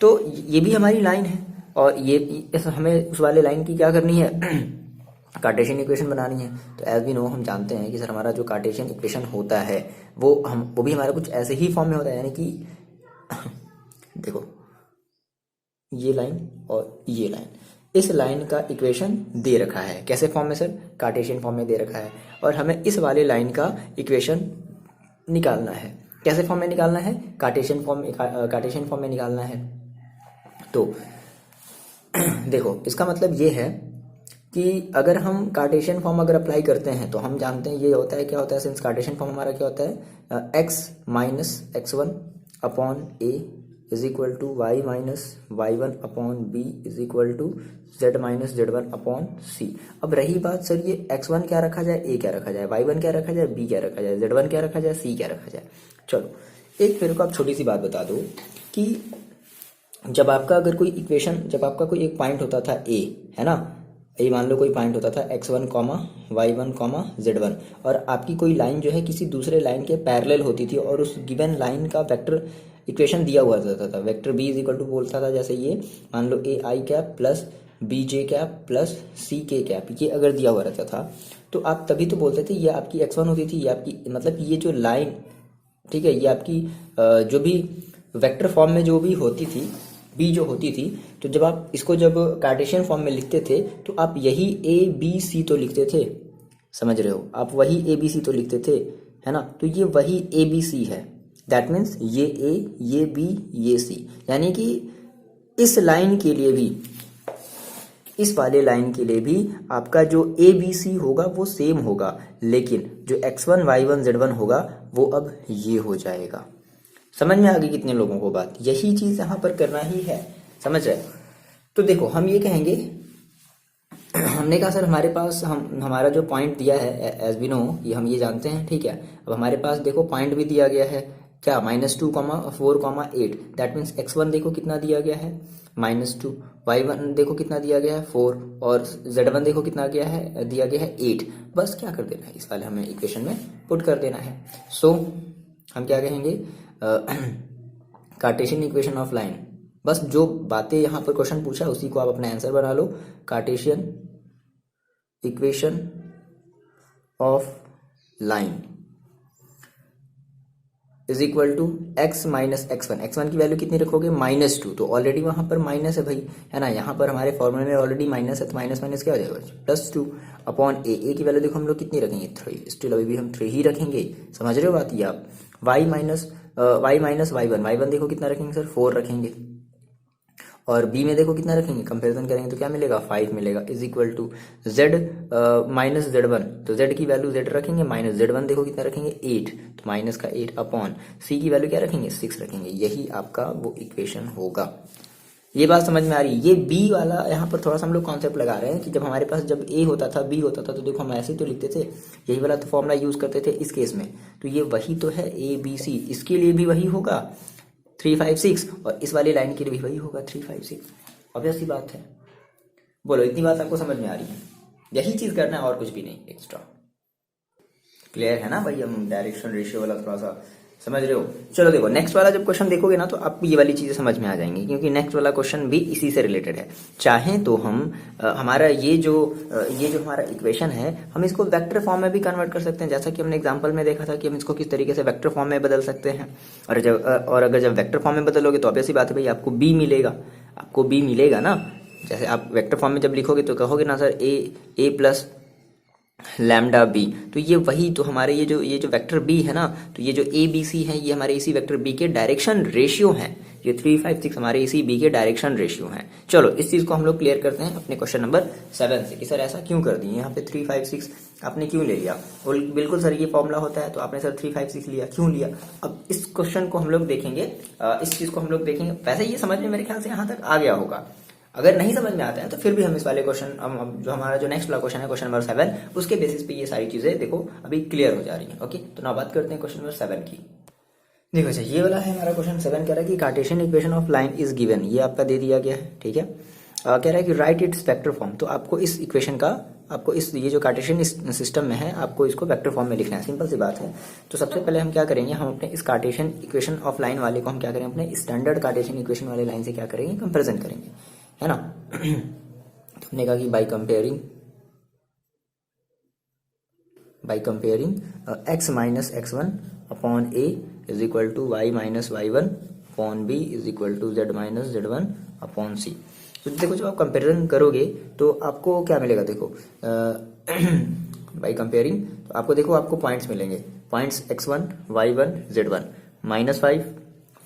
Speaker 1: तो ये भी हमारी लाइन है और ये हमें उस वाले लाइन की क्या करनी है, कार्टेशियन इक्वेशन बनानी है। तो एज वी नो, हम जानते हैं कि सर हमारा जो कार्टेशियन इक्वेशन होता है वो भी हमारा कुछ ऐसे ही फॉर्म में होता है, यानी कि देखो ये लाइन और ये लाइन, इस लाइन का इक्वेशन दे रखा है, कैसे फॉर्म में सर, कार्टेशियन फॉर्म में दे रखा है, और हमें इस वाले लाइन का इक्वेशन निकालना है, कैसे फॉर्म में निकालना है, कार्टेशियन फॉर्म में निकालना है। तो देखो इसका मतलब ये है कि अगर हम कार्टेशियन फॉर्म अगर अप्लाई करते हैं तो हम जानते हैं ये होता है, क्या होता है, सिंस कार्टेशियन फॉर्म हमारा क्या होता है, x minus X one upon A is equal to Y minus Y one upon B is equal to Z minus Z one upon C. अब रही बात सर ये एक्स वन क्या रखा जाए, ए क्या रखा जाए, वाई वन क्या रखा जाए, बी क्या रखा जाए, जेड वन क्या रखा जाए, सी क्या रखा जाए। चलो एक मेरे को आप छोटी सी बात बता दो कि जब आपका अगर कोई इक्वेशन, जब आपका कोई एक पॉइंट होता था ए, है ना, ये मान लो कोई पॉइंट होता था x1 comma y1 comma z1, और आपकी कोई लाइन जो है किसी दूसरे लाइन के पैरेलल होती थी और उस गिवन लाइन का वेक्टर इक्वेशन दिया हुआ रहता था, vector b is equal to बोलता था, जैसे ये मान लो a i cap plus b j cap plus c k cap, ये अगर दिया हुआ रहता था तो आप तभी तो बोलते थे ये आपकी x1 होती थी, ये आपकी मतलब ये जो लाइन, ठीक है, ये आपकी जो भी वेक्टर फॉर्म में जो भी होती थी, बी जो होती थी, तो जब आप इसको जब कार्टेशियन फॉर्म में लिखते थे तो आप यही ए बी सी तो लिखते थे, समझ रहे हो, आप वही ए बी सी तो लिखते थे, है ना, तो ये वही ए बी सी है, दैट मीन्स ये ए ये बी ये सी, यानी कि इस लाइन के लिए भी, इस वाले लाइन के लिए भी आपका जो ए बी सी होगा वो सेम होगा, लेकिन जो x1 y1 z1 होगा वो अब ये हो जाएगा। समझ में आ गई कितने लोगों को बात, यही चीज यहां पर करना ही है, समझ रहे। तो देखो हम ये कहेंगे, हमने कहा सर हमारे पास हमारा जो पॉइंट दिया है एज वी नो, ये हम ये जानते हैं, ठीक है, अब हमारे पास देखो पॉइंट भी दिया गया है क्या, -2, 4, 8, दैट मीन्स x1 देखो कितना दिया गया है -2, y1 देखो कितना दिया गया है 4, और z1 देखो कितना दिया गया है 8। बस क्या कर देना है, इस वाले हमें इक्वेशन में पुट कर देना है। सो हम क्या कहेंगे, कार्टेशियन इक्वेशन ऑफ लाइन, बस जो बातें यहाँ पर क्वेश्चन पूछा है उसी को आप अपना आंसर बना लो, cartesian equation of line is equal to x minus x1, x1 की वैल्यू कितनी रखोगे -2, तो ऑलरेडी वहां पर माइनस है भाई, है ना, यहाँ पर हमारे फॉर्मूले में ऑलरेडी माइनस है, तो माइनस माइनस क्या हो जाएगा +2 अपॉन ए की वैल्यू देखो हम लोग कितनी रखेंगे 3, स्टिल अभी भी हम 3 ही रखेंगे, समझ रहे हो बात ये आप। y माइनस y1 देखो कितना रखेंगे सर 4 रखेंगे, और b में देखो कितना रखेंगे, कंपैरिजन करेंगे तो क्या मिलेगा 5 मिलेगा, is equal to z minus z1, तो z की वैल्यू z रखेंगे, माइनस z1 देखो कितना रखेंगे 8, तो माइनस का 8 अपॉन c की वैल्यू क्या रखेंगे 6 रखेंगे, यही आपका वो इक्वेशन होगा। ये बात समझ में आ रही है। ये b वाला यहाँ पर थोड़ा सा हम लोग कॉन्सेप्ट लगा रहे हैं कि जब हमारे पास जब a होता था b होता था तो देखो हम ऐसे तो लिखते थे, यही वाला तो फॉर्मूला यूज करते थे इस केस में, तो ये वही तो है a b c, इसके लिए भी वही होगा, 356 और इस वाली लाइन के लिए भी वही होगा 356। ऑब्वियस सी बात है। बोलो इतनी बात आपको समझ में आ रही है? यही चीज करना है और कुछ भी नहीं एक्स्ट्रा। क्लियर है ना भाई? हम डायरेक्शन रेशियो वाला थोड़ा सा समझ रहे हो? चलो देखो नेक्स्ट वाला जब क्वेश्चन देखोगे ना तो आपको ये वाली चीजें समझ में आ जाएंगी, क्योंकि नेक्स्ट वाला क्वेश्चन भी इसी से रिलेटेड है। चाहे तो हम हमारा ये जो हमारा इक्वेशन है हम इसको वेक्टर फॉर्म में भी कन्वर्ट कर सकते हैं, जैसा कि हमने एग्जांपल में देखा था कि हम इसको किस तरीके से वेक्टर फॉर्म में बदल सकते हैं। और अगर जब वेक्टर फॉर्म में बदलोगे तो ऑब्वियस सी बात है भाई आपको बी मिलेगा ना। जैसे आप वेक्टर फॉर्म में जब लिखोगे तो कहोगे ना सर ए प्लस लैम्डा बी, तो ये वही तो हमारे ये जो वेक्टर बी है ना, तो ये जो ए बी सी है ये हमारे इसी वेक्टर बी के डायरेक्शन रेशियो हैं। ये 356 हमारे इसी बी के डायरेक्शन रेशियो हैं। चलो इस चीज को हम लोग क्लियर करते हैं अपने क्वेश्चन नंबर 7 से कि सर ऐसा क्यों कर दिए, यहाँ पे 356 आपने क्यों ले लिया? और बिल्कुल सर ये फॉर्मूला होता है तो आपने सर 356 लिया, क्यों लिया? अब इस क्वेश्चन को हम लोग देखेंगे, इस चीज को हम लोग देखेंगे। वैसे ये समझ में मेरे ख्याल से यहाँ तक आ गया होगा। अगर नहीं समझ में आता है तो फिर भी हम इस वाले क्वेश्चन जो हमारा जो नेक्स्ट वाला क्वेश्चन है क्वेश्चन नंबर 7 उसके बेसिस पे ये सारी चीजें देखो अभी क्लियर हो जा रही हैं। ओके तो ना बात करते हैं क्वेश्चन नंबर 7 की। देखो अच्छा ये वाला है हमारा क्वेश्चन 7, कह रहा है कि Cartesian equation of line is given, ये आपका दे दिया गया है। ठीक है, कह रहा है कि राइट इट्स वेक्टर फॉर्म, तो आपको इस इक्वेशन का आपको इस ये जो कार्टेशियन सिस्टम में है आपको इसको वेक्टर फॉर्म में लिखना है। सिंपल सी बात है। तो सबसे पहले हम क्या करेंगे, हम अपने इस कार्टेशियन इक्वेशन ऑफ लाइन वाले को हम क्या करेंगे, अपने स्टैंडर्ड कार्टेशियन इक्वेशन वाले लाइन से क्या करेंगे, कंपेरिजन करेंगे, है ना। तो हमने कहा कि by comparing x minus x1 upon a is equal to y minus y1 upon b is equal to z minus z1 upon c। तो देखो जब आप कंपेरिजन करोगे तो आपको क्या मिलेगा, देखो बाई कंपेयरिंग तो आपको देखो आपको पॉइंट्स मिलेंगे, पॉइंट्स x1 y1 z1 -5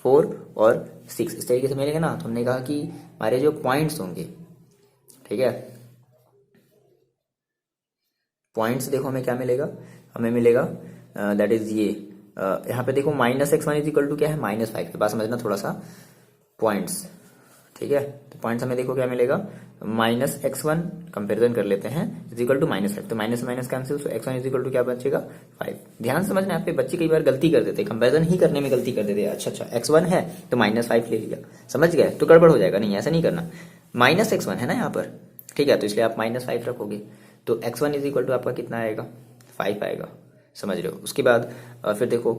Speaker 1: 4 और 6 इस तरीके से मिलेंगे ना। तो हमने कहा कि हमारे जो पॉइंट्स होंगे, ठीक है, पॉइंट्स देखो हमें क्या मिलेगा, हमें मिलेगा दैट इज ये यहाँ पे देखो minus x1 is equal to क्या है, -5 के पास समझना थोड़ा सा पॉइंट्स। ठीक है, तो पॉइंट्स हमें देखो क्या मिलेगा, -x1 कंपेरिजन कर लेते हैं इज इक्वल टू -5, तो माइनस माइनस कैंसिल, तो x1 इज इक्वल टू क्या बचेगा 5। ध्यान समझना, यहाँ पे बच्चे कई बार गलती कर देते, कंपेरिजन ही करने में गलती कर देते। अच्छा x1 है तो -5 ले लिया, समझ गए, तो गड़बड़ हो जाएगा। नहीं ऐसा नहीं करना, -x1 है ना यहाँ पर, ठीक है, तो इसलिए आप -5 रखोगे तो x1 इज इक्वल टू आपका कितना आएगा, 5 आएगा, समझ रहे हो। उसके बाद फिर देखो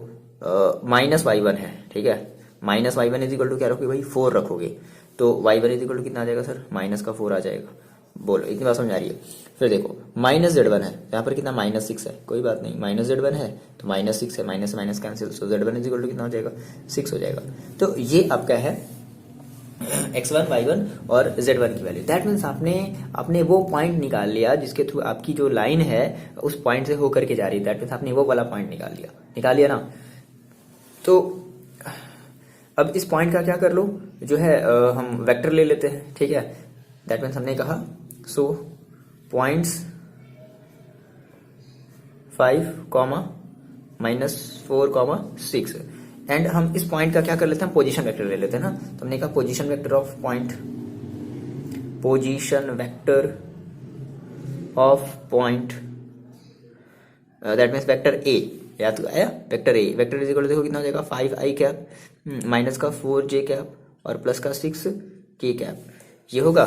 Speaker 1: -y1 है, ठीक है, -y1 इज इक्वल टू क्या रखोगे भाई, 4 रखोगे, तो y1 इज इक्वल टू कितना आ जाएगा सर, -4 आ जाएगा। बोलो इतनी बात समझ आ रही है। फिर देखो -z1 है, यहाँ पर कितना -6 है, कोई बात नहीं, -z1 है तो -6 है, माइनस माइनस कैंसिल, तो z1 इज इक्वल टू कितना हो जाएगा 6 हो जाएगा। तो ये आपका है x1 y1 और z1 की वैल्यू। दैट मीन्स आपने वो पॉइंट निकाल लिया जिसके थ्रू आपकी जो लाइन है उस पॉइंट से होकर के जा रही है। दैट मीन्स आपने वो वाला पॉइंट निकाल लिया ना। तो अब इस पॉइंट का क्या कर लो, जो है हम वेक्टर ले लेते हैं, ठीक है। दैट मीन्स हमने कहा सो पॉइंट्स 5, -4, 6 एंड हम इस पॉइंट का क्या कर लेते हैं, पोजीशन वेक्टर ले लेते हैं ना। तो हमने कहा position vector of point that means vector A, या तो आया vector A, vector is equal देखो कितना हो जाएगा 5i कैप माइनस का 4j कैप और प्लस का 6k कैप, ये होगा।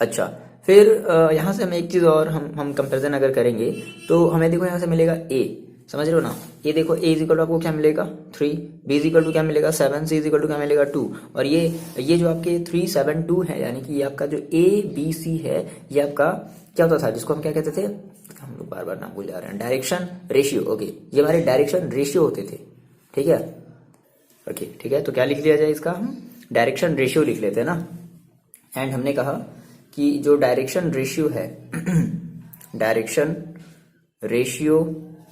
Speaker 1: अच्छा फिर यहां से हम एक चीज और हम कंपेरिजन अगर करेंगे तो हमें देखो यहां से मिलेगा a, समझ रहे हो ना। ये देखो a इज इक्वल टू आपको क्या मिलेगा 3, b इज इक्वल टू क्या मिलेगा 7, c इज इक्वल टू क्या मिलेगा 2, और ये जो आपके 3 7 2 है, यानी कि ये आपका जो a b c है ये आपका क्या होता था, जिसको हम क्या कहते थे, हम लोग बार बार नाम भूल जा रहे हैं, डायरेक्शन रेशियो। ओके, ये हमारे डायरेक्शन रेशियो होते थे, ठीक है। ओके ठीक है, तो क्या लिख लिया जाए इसका, हम डायरेक्शन रेशियो लिख लेते हैं ना। एंड हमने कहा कि जो डायरेक्शन रेशियो है direction ratio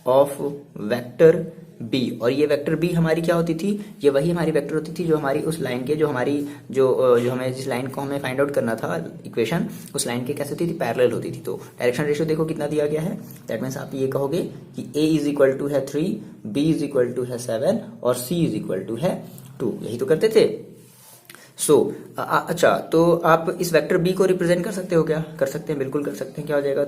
Speaker 1: of vector B, और ये वेक्टर बी हमारी क्या होती थी, ये वही हमारी वेक्टर होती थी जो हमारी उस लाइन के जो हमें जिस लाइन को हमें फाइंड आउट करना था इक्वेशन, उस लाइन के कैसे होती थी, पैरेलल होती थी। तो डायरेक्शन रेशियो देखो कितना दिया गया है, दैट मीन्स आप ये कहोगे कि a इज इक्वल टू है 3, b इज इक्वल टू है 7 और c इज इक्वल टू है 2, यही तो करते थे। अच्छा तो आप इस वेक्टर बी को रिप्रेजेंट कर सकते हो क्या, कर सकते हैं, बिल्कुल कर सकते हैं। क्या हो जाएगा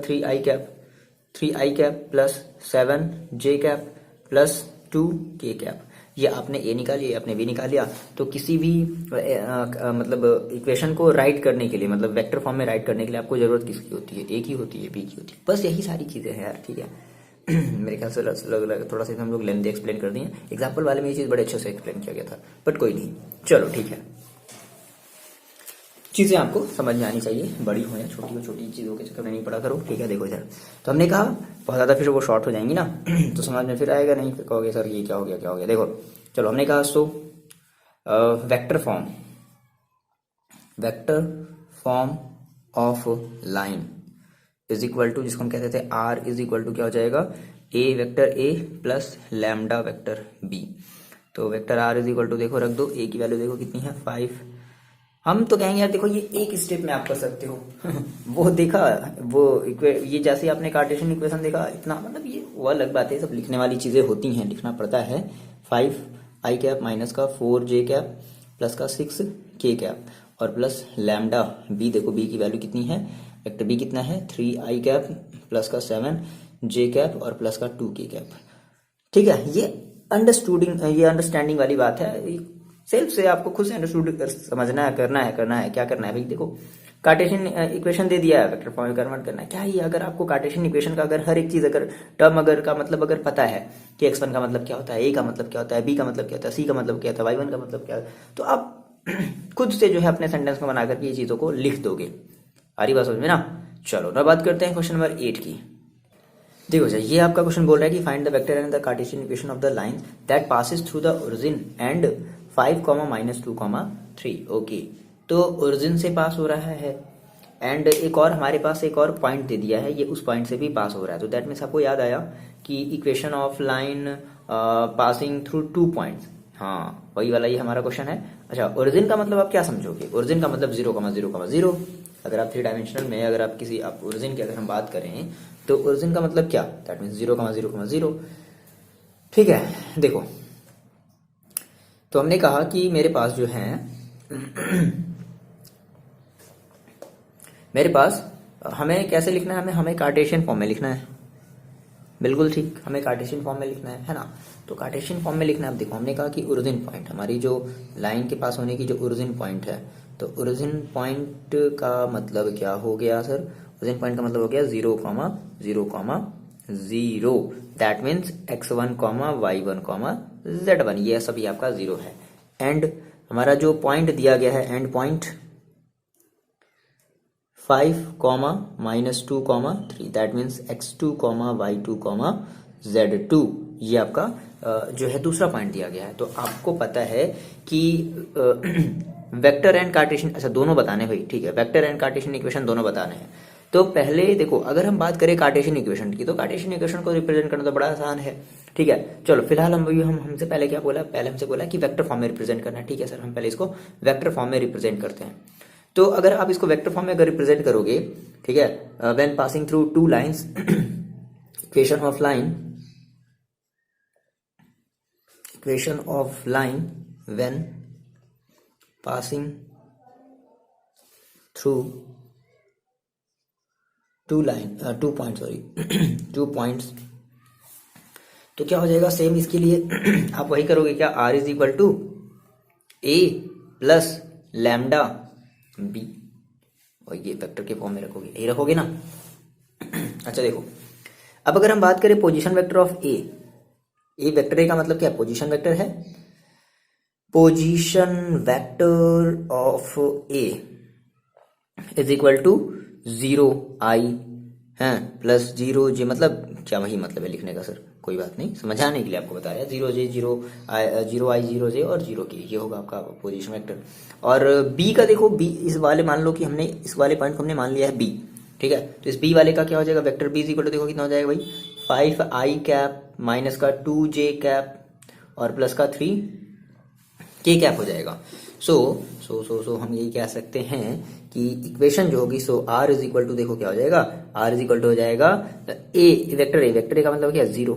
Speaker 1: 3i cap plus 7j cap plus 2k cap. ये आपने ए निकाल लिया, आपने बी निकाल लिया, तो किसी भी मतलब इक्वेशन को राइट करने के लिए, मतलब वेक्टर फॉर्म में राइट करने के लिए आपको जरूरत किसकी होती है? ए की होती है, बी की होती है, बस यही सारी चीजें हैं यार, ठीक है। मेरे ख्याल से थोड़ा सा हम लोग लेंथी एक्सप्लेन कर दिए, एग्जाम्पल वाले में ये चीज बड़े अच्छे से एक्सप्लेन किया गया था, बट कोई नहीं, चलो ठीक है। चीजें आपको समझ में आनी चाहिए, बड़ी हो या छोटी हो, छोटी चीजों के चक्कर में नहीं पड़ा करो, ठीक है। देखो इधर तो हमने कहा बहुत ज्यादा फिर वो शॉर्ट हो जाएंगी ना तो समझ में फिर आएगा नहीं, फिर कहोगे सर ये क्या हो गया, क्या हो गया। देखो चलो हमने कहा so vector form of line is equal to, जिसको हम कहते थे आर इज इक्वल टू क्या हो जाएगा, A vector A plus lambda vector B. तो vector R is equal to देखो रख दो, ए की वैल्यू देखो कितनी है 5। हम तो कहेंगे यार देखो ये एक स्टेप में आप कर सकते हो वो देखा वो ये जैसे आपने कार्टेशियन इक्वेशन देखा इतना, मतलब ये वो अलग बात है, सब लिखने वाली चीजें होती हैं, लिखना पड़ता है। 5 आई कैप माइनस का 4 जे कैप प्लस का 6 के कैप और प्लस लैम्डा बी, देखो बी की वैल्यू कितनी है, वेक्टर बी कितना है 3 आई कैप प्लस का 7 जे कैप और प्लस का 2 के कैप, ठीक है। ये अंडरस्टैंडिंग वाली बात है, सेल्फ से आपको खुद से अंडरस्टूड समझना है, करना है क्या करना है भाई। देखो कार्टेशियन इक्वेशन दे दिया है, वेक्टर फॉर्म में कन्वर्ट करना है, क्या ही अगर आपको कार्टेशियन इक्वेशन का अगर हर एक चीज अगर टर्म अगर का मतलब अगर पता है कि x1 का मतलब क्या होता है, a का मतलब क्या होता है, b का मतलब क्या होता है, c का मतलब क्या होता है, y1 का मतलब क्या है, तो आप खुद से जो है अपने सेंटेंस में बना करके ये चीजों को लिख दोगे। आ रही बात समझ में ना। चलो ना बात करते हैं क्वेश्चन नंबर 8 की। देखो जी ये आपका क्वेश्चन बोल रहा है कि find the vector and the Cartesian equation of the line that passes through the origin and 5, -2, 3। Okay, तो ओरिजिन से पास हो रहा है एंड एक और हमारे पास एक और पॉइंट दे दिया है, ये उस पॉइंट से भी पास हो रहा है। तो दैट मीन्स आपको याद आया कि equation of line passing through 2 points, हाँ वही वाला ये हमारा क्वेश्चन है। अच्छा ओरिजिन का मतलब आप क्या समझोगे? ओरिजिन का मतलब 0,0,0। अगर आप 3 डायमेंशनल में अगर आप किसी आप ओरिजिन की अगर हम बात करें तो ओरिजिन का मतलब क्या, दैट मीन्स 0,0,0, ठीक है। देखो तो हमने कहा कि मेरे पास जो है मेरे पास हमें कैसे लिखना है, हमें कार्टेशियन फॉर्म में लिखना है, बिल्कुल ठीक, हमें कार्टेशियन फॉर्म में लिखना है ना। तो कार्टेशियन फॉर्म में लिखना है। अब देखो हमने कहा कि ओरिजिन पॉइंट, हमारी जो लाइन के पास होने की जो ओरिजिन पॉइंट है, तो ओरिजिन पॉइंट का मतलब क्या हो गया सर? ओरिजिन पॉइंट का मतलब हो गया 0,0,0, that means x1, y1, z1, ये सभी आपका 0 है। एंड हमारा जो पॉइंट दिया गया है and point 5, -2, 3, that means x2, y2, z2, ये आपका जो है दूसरा पॉइंट दिया गया है। तो आपको पता है कि वेक्टर एंड कार्टेशियन, अच्छा दोनों बताने भाई, ठीक है, वेक्टर एंड कार्टेशियन इक्वेशन दोनों बताने हैं। तो पहले देखो अगर हम बात करें कार्टेशियन इक्वेशन की, तो कार्टेशियन इक्वेशन को रिप्रेजेंट करना तो बड़ा आसान है, ठीक है। चलो फिलहाल हमसे पहले क्या बोला, पहले हमसे बोला कि वेक्टर फॉर्म में रिप्रेजेंट करना है, ठीक है सर, हम पहले इसको वेक्टर फॉर्म में रिप्रेजेंट करते हैं। तो अगर आप इसको वेक्टर फॉर्म में अगर रिप्रेजेंट करोगे, ठीक है, when passing through 2 lines, equation of line when passing through 2 points, तो क्या हो जाएगा सेम इसके लिए आप वही करोगे क्या, r is equal to a plus lambda b, और ये वेक्टर के फॉर्म में रखोगे, यही रखोगे ना। अच्छा देखो अब अगर हम बात करें position vector of a vector a का मतलब क्या, पोजीशन वेक्टर है। Position vector of a is equal to 0i है प्लस 0j, मतलब क्या वही मतलब है लिखने का सर, कोई बात नहीं, समझाने के लिए आपको बताया, 0j 0i 0j और 0k, ये होगा आपका पोजीशन वेक्टर। और b का देखो, b इस वाले मान लो कि हमने इस वाले पॉइंट को हमने मान लिया है b, ठीक है, तो इस b वाले का क्या हो जाएगा, vector b is equal to देखो कितना हो जाएगा भाई, 5i कैप माइनस का 2j कैप और प्लस का 3k कैप हो जाएगा। सो हम यही कह सकते हैं कि इक्वेशन जो होगी, सो r इज इक्वल टू देखो क्या हो जाएगा, r इज इक्वल टू हो जाएगा वेक्टर a का मतलब क्या 0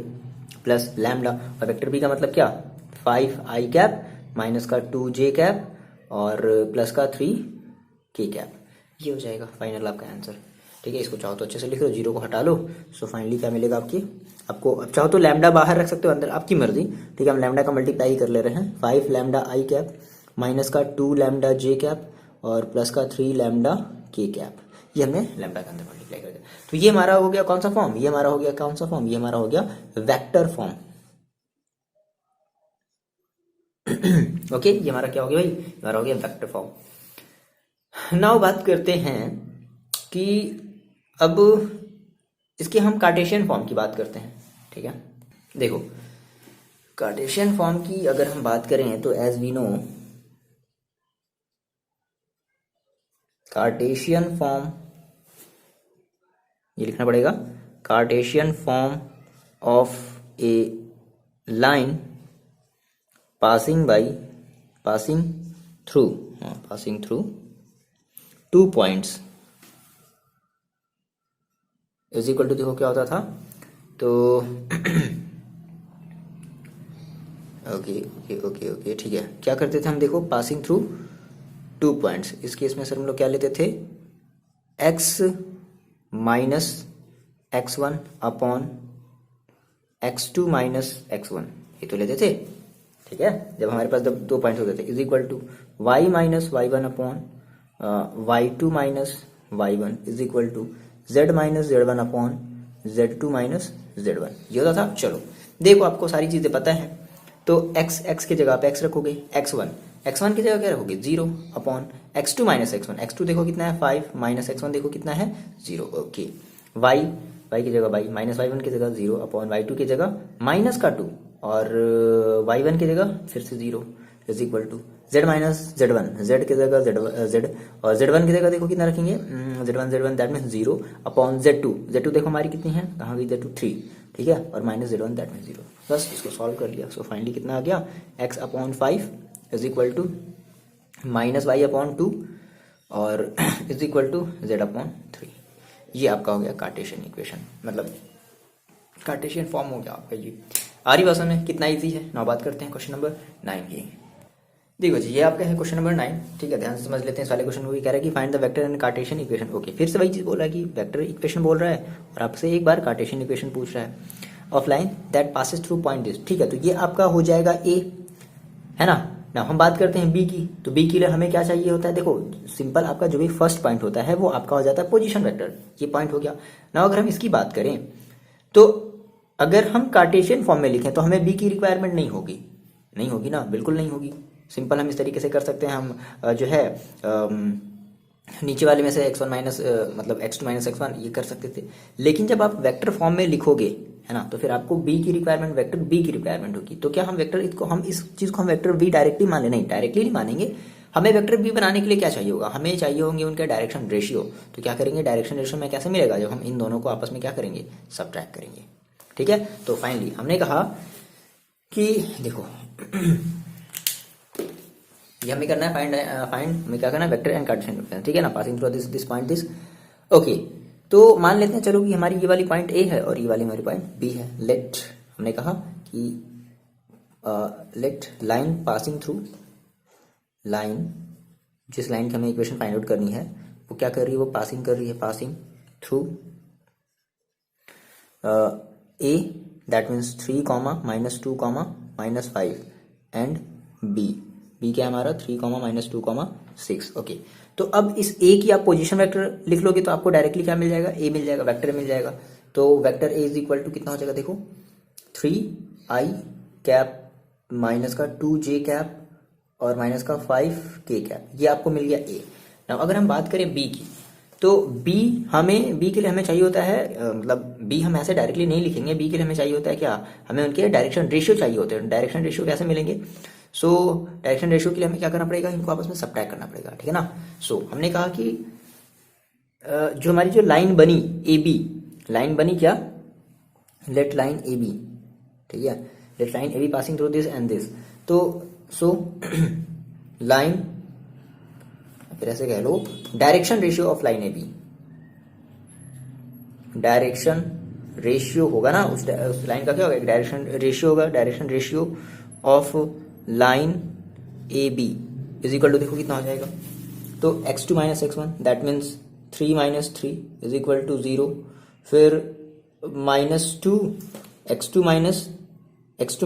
Speaker 1: प्लस लैम्डा, और वेक्टर b का मतलब क्या 5i कैप माइनस का 2j कैप और प्लस का 3k कैप, ये हो जाएगा फाइनल आपका आंसर, ठीक है। ठीक है। इसको चाहो तो अच्छे से लिख लो, 0 को हटा लो। सो फाइनली क्या मिलेगा आपको अब चाहो तो लैम्डा बाहर रख सकते हो, अंदर आपकी मर्जी। ठीक है, हम लैम्डा का मल्टीप्लाई कर ले रहे हैं। 5 लैम्डा आई कैप माइनस का 2 लैम्डा जे कैप और प्लस का 3 लैम्डा के कैप, ये हमने लैम्डा के अंदर मल्टीप्लाई कर दिया। तो ये हमारा हो गया कौन सा फॉर्म, ये हमारा हो गया कौन सा फॉर्म, ये हमारा हो गया वेक्टर फॉर्म। ओके, ये हमारा क्या हो गया भाई, हमारा हो गया वेक्टर फॉर्म। नाउ बात करते हैं कि अब इसके हम कार्टेशियन फॉर्म की बात करते हैं। ठीक है, देखो कार्टेशियन फॉर्म की अगर हम बात करें तो as we know cartesian form, ये लिखना पड़ेगा, cartesian form of a line passing through 2 points is equal to, देखो क्या होता था तो ओके ठीक है, क्या करते थे हम, देखो पासिंग थ्रू 2 पॉइंट्स, इस केस में सर हम लोग क्या लेते थे, x minus x1 upon x2 minus x1, ये तो लेते थे। ठीक है, जब हमारे पास जब 2 पॉइंट्स होते थे, is equal to y minus y1 upon y2 minus y1 is equal to z minus z1 upon z2 minus z1, ये होता था। चलो देखो आपको सारी चीजें पता है, तो x की जगह पे x रखोगे, x1 की जगह क्या रखोगे, 0 upon x2 minus x1, x2 देखो कितना है 5 माइनस x1 देखो कितना है 0। ओके, y की जगह y माइनस y1 की जगह 0 अपॉन y2 की जगह माइनस का 2 और y1 की जगह फिर से 0 is equal to z minus z1, z की जगह z और z1 की जगह देखो कितना रखेंगे, z1 that means 0 upon z2 देखो हमारी कितनी है, कहाँ गई z2 3, ठीक है, और माइनस z1 दैट मीन्स 0। बस इसको सॉल्व कर लिया। सो फाइनली कितना आ गया, x upon 5 is equal to minus y upon 2 और is equal to z upon 3। ये आपका हो गया कार्टेशियन इक्वेशन, मतलब कार्टेशियन फॉर्म हो गया आपका ये। आ रही बात में कितना इजी है। नाउ बात करते हैं क्वेश्चन नंबर 9 की। देखो जी, ये आपका है क्वेश्चन नंबर 9। ठीक है, ध्यान से समझ लेते हैं इस वाले क्वेश्चन को। कह रहा है कि find the vector and Cartesian equation. Okay, फिर से वही चीज बोल रहा है कि वेक्टर इक्वेशन बोल रहा है और आपसे एक बार कार्टेशियन इक्वेशन पूछ रहा है of line that passes through point this. ठीक है, तो ये आपका हो जाएगा ए, है ना। ना हम बात करते हैं बी की, तो बी के लिए हमें क्या चाहिए होता है, देखो सिंपल, आपका जो भी फर्स्ट पॉइंट होता है वो आपका हो जाता है पोजीशन वेक्टर, ये पॉइंट हो गया ना। अगर हम इसकी बात करें तो अगर हम कार्टेशियन फॉर्म में लिखें तो हमें बी की रिक्वायरमेंट नहीं होगी ना, बिल्कुल नहीं होगी। सिंपल हम इस तरीके से कर सकते हैं, हम जो है नीचे वाले में से x1 माइनस मतलब x2 माइनस x1 ये कर सकते थे। लेकिन जब आप वेक्टर फॉर्म में लिखोगे, है ना, तो फिर आपको b की रिक्वायरमेंट, वेक्टर b की रिक्वायरमेंट होगी। तो क्या हम वेक्टर इसको, हम इस चीज को हम वेक्टर b डायरेक्टली मान ले, नहीं डायरेक्टली नहीं मानेंगे। हमें वेक्टर b बनाने के लिए क्या चाहिए होगा, हमें चाहिए होंगे उनके डायरेक्शन रेशियो। तो क्या करेंगे, डायरेक्शन रेशियो में कैसे मिलेगा, जब हम इन दोनों को आपस में क्या करेंगे, सब्ट्रैक्ट करेंगे। ठीक है, तो फाइनली हमने कहा कि देखो ये हमें करना है फाइंड हमें क्या करना है, वेक्टर एंड कार्टेशियन। ठीक है ना, passing through this point this. Okay, तो मान लेते हैं चलो कि हमारी ये वाली पॉइंट ए है और ये वाली हमारी पॉइंट बी है। लेट, हमने कहा कि let line passing through, line जिस लाइन की हमें इक्वेशन फाइंड आउट करनी है वो क्या कर रही है, वो पासिंग कर रही है, passing through a that means 3 -2 -5 and b क्या है हमारा 3 -2 6। ओके, तो अब इस ए की आप पोजीशन वेक्टर लिख लोगे तो आपको डायरेक्टली क्या मिल जाएगा, ए मिल जाएगा, वेक्टर मिल जाएगा। तो vector a is equal to कितना हो जाएगा, देखो 3i कैप माइनस का 2j कैप और माइनस का 5k कैप, ये आपको मिल गया ए। नाउ अगर हम बात करें बी की, तो बी के लिए हमें चाहिए होता है, मतलब बी हम ऐसे डायरेक्टली नहीं लिखेंगे। बी के लिए हमें चाहिए होता है क्या, हमें उनके डायरेक्शन रेशियो चाहिए होते हैं। डायरेक्शन रेशियो कैसे मिलेंगे, सो डायरेक्शन रेशियो के लिए हमें क्या करना पड़ेगा, इनको आपस में सब्ट्रैक्ट करना पड़ेगा। ठीक है ना। सो हमने कहा कि जो हमारी जो लाइन बनी ए बी, लाइन बनी क्या, लेट लाइन ए बी, ठीक है, let line A B passing through this and this. तो सो लाइन, फिर ऐसे कह लो, direction ratio of line A B, direction ratio होगा ना उस लाइन का, क्या होगा, एक डायरेक्शन रेशियो होगा। Direction ratio of line A B is equal to, देखो कितना हो जाएगा, तो x2 minus x1 that means 3 minus 3 is equal to 0, फिर -2 x2 minus y2